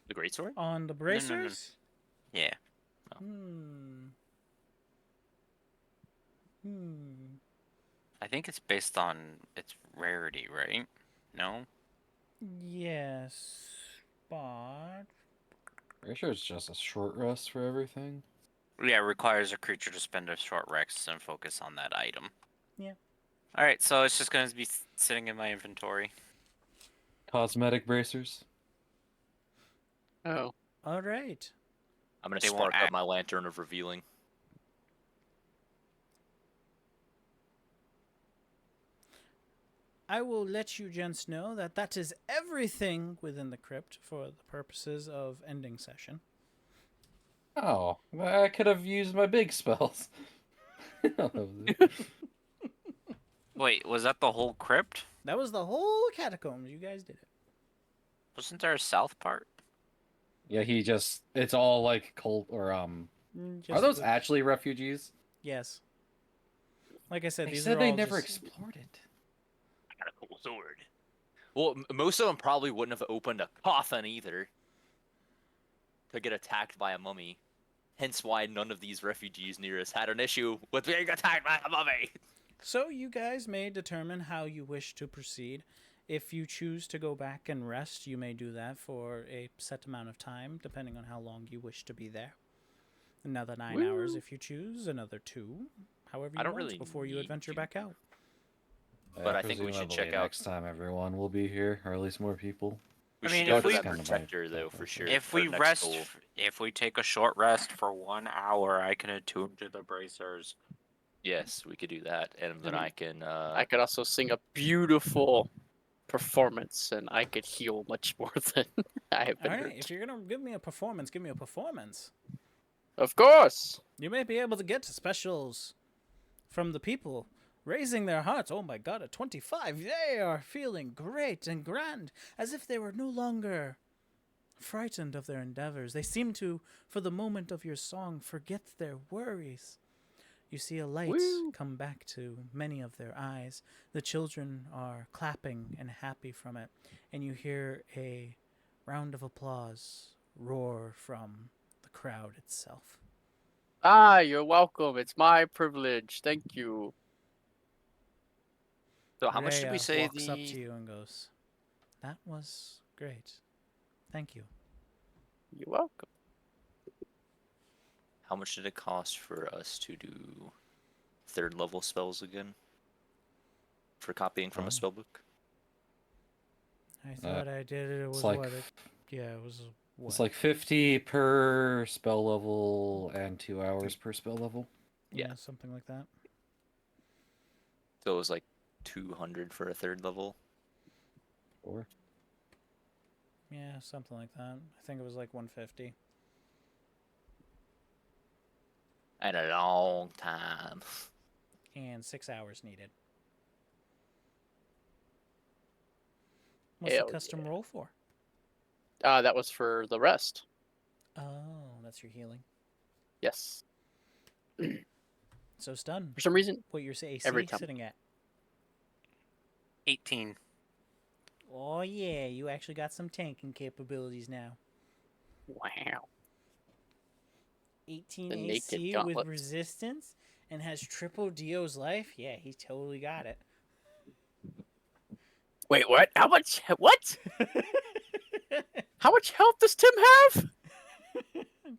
The great sword? On the bracers? Yeah. Hmm. I think it's based on its rarity, right? No? Yes. But Pretty sure it's just a short rest for everything. Yeah, it requires a creature to spend a short rest and focus on that item. All right, so it's just gonna be sitting in my inventory. Cosmetic bracers. Oh. All right. I'm gonna They won't spark up act. my lantern of revealing. I will let you gents know that that is everything within the crypt for the purposes of ending session. Oh, I could have used my big spells. Wait, was that the whole crypt? That was the whole catacombs. You guys did it. Wasn't there a south part? Yeah, it's all like cult or Are Just those the- actually refugees? yes. Like I said, They these said are they all never just... explored it. I got a cool sword. Well, most of them probably wouldn't have opened a coffin either to get attacked by a mummy. Hence why none of these refugees near us had an issue with being attacked by a mummy. So you guys may determine how you wish to proceed. If you choose to go back and rest, you may do that for a set amount of time, depending on how long you wish to be there. Another 9 hours if you choose, another 2, however you I don't want, really before you need adventure to. back out. But I think we should Presumably check out- next time everyone will be here, or at least more people. We I should mean, go if to we- that Kind of protector my though for thought sure. process. If our we next rest, goal. if we take a short rest for 1 hour, I can attune to the bracers. Yes, we could do that, and then Mhm. I can. I could also sing a beautiful performance, and I could heal much more than I have been All right, hurt. if you're going to give me a performance, give me a performance. Of course. You may be able to get specials from the people raising their hearts. Oh my god, at 25, they are feeling great and grand, as if they were no longer frightened of their endeavors. They seem to, for the moment of your song, forget their worries. You see a light come back to many of their eyes. The children are clapping and happy from it, and you hear a round of applause roar from the crowd itself. Ah, you're welcome. It's my privilege. Thank you. So how much did we Rhea say walks up the? to you and goes, "That was great. Thank you." You're welcome. How much did it cost for us to do 3rd level spells again? For copying from a spell book? I thought I did it. It was It's like what? Yeah, it was what? it's like 50 per spell level and 2 hours per spell level. yeah, yeah. something like that. So it was like 200 for a 3rd level. Or Yeah, something like that. I think it was like 150. And a long time. And 6 hours needed. What's Hell the custom roll for? That was for the rest. Oh, that's your healing. Yes. So stun. For some reason, What your AC every time. sitting at? 18. Oh yeah, you actually got some tanking capabilities now. wow. 18 The naked AC with gauntlets. resistance and has triple Dio's life. Yeah, he totally got it. Wait, what? How much? What? How much health does Tim have?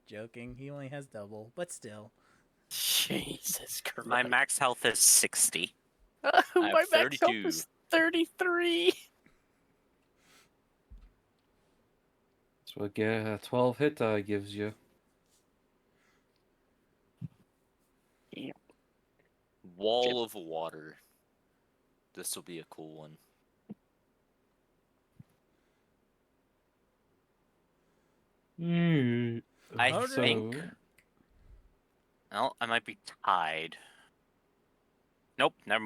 Joking. He only has double, but still. Jesus Christ. My max health is 60. I My have max health 32. is 33. that's what 12 hit die gives you. Wall of water. This will be a cool one. I Alright. think. Well, I might be tied. Nope, never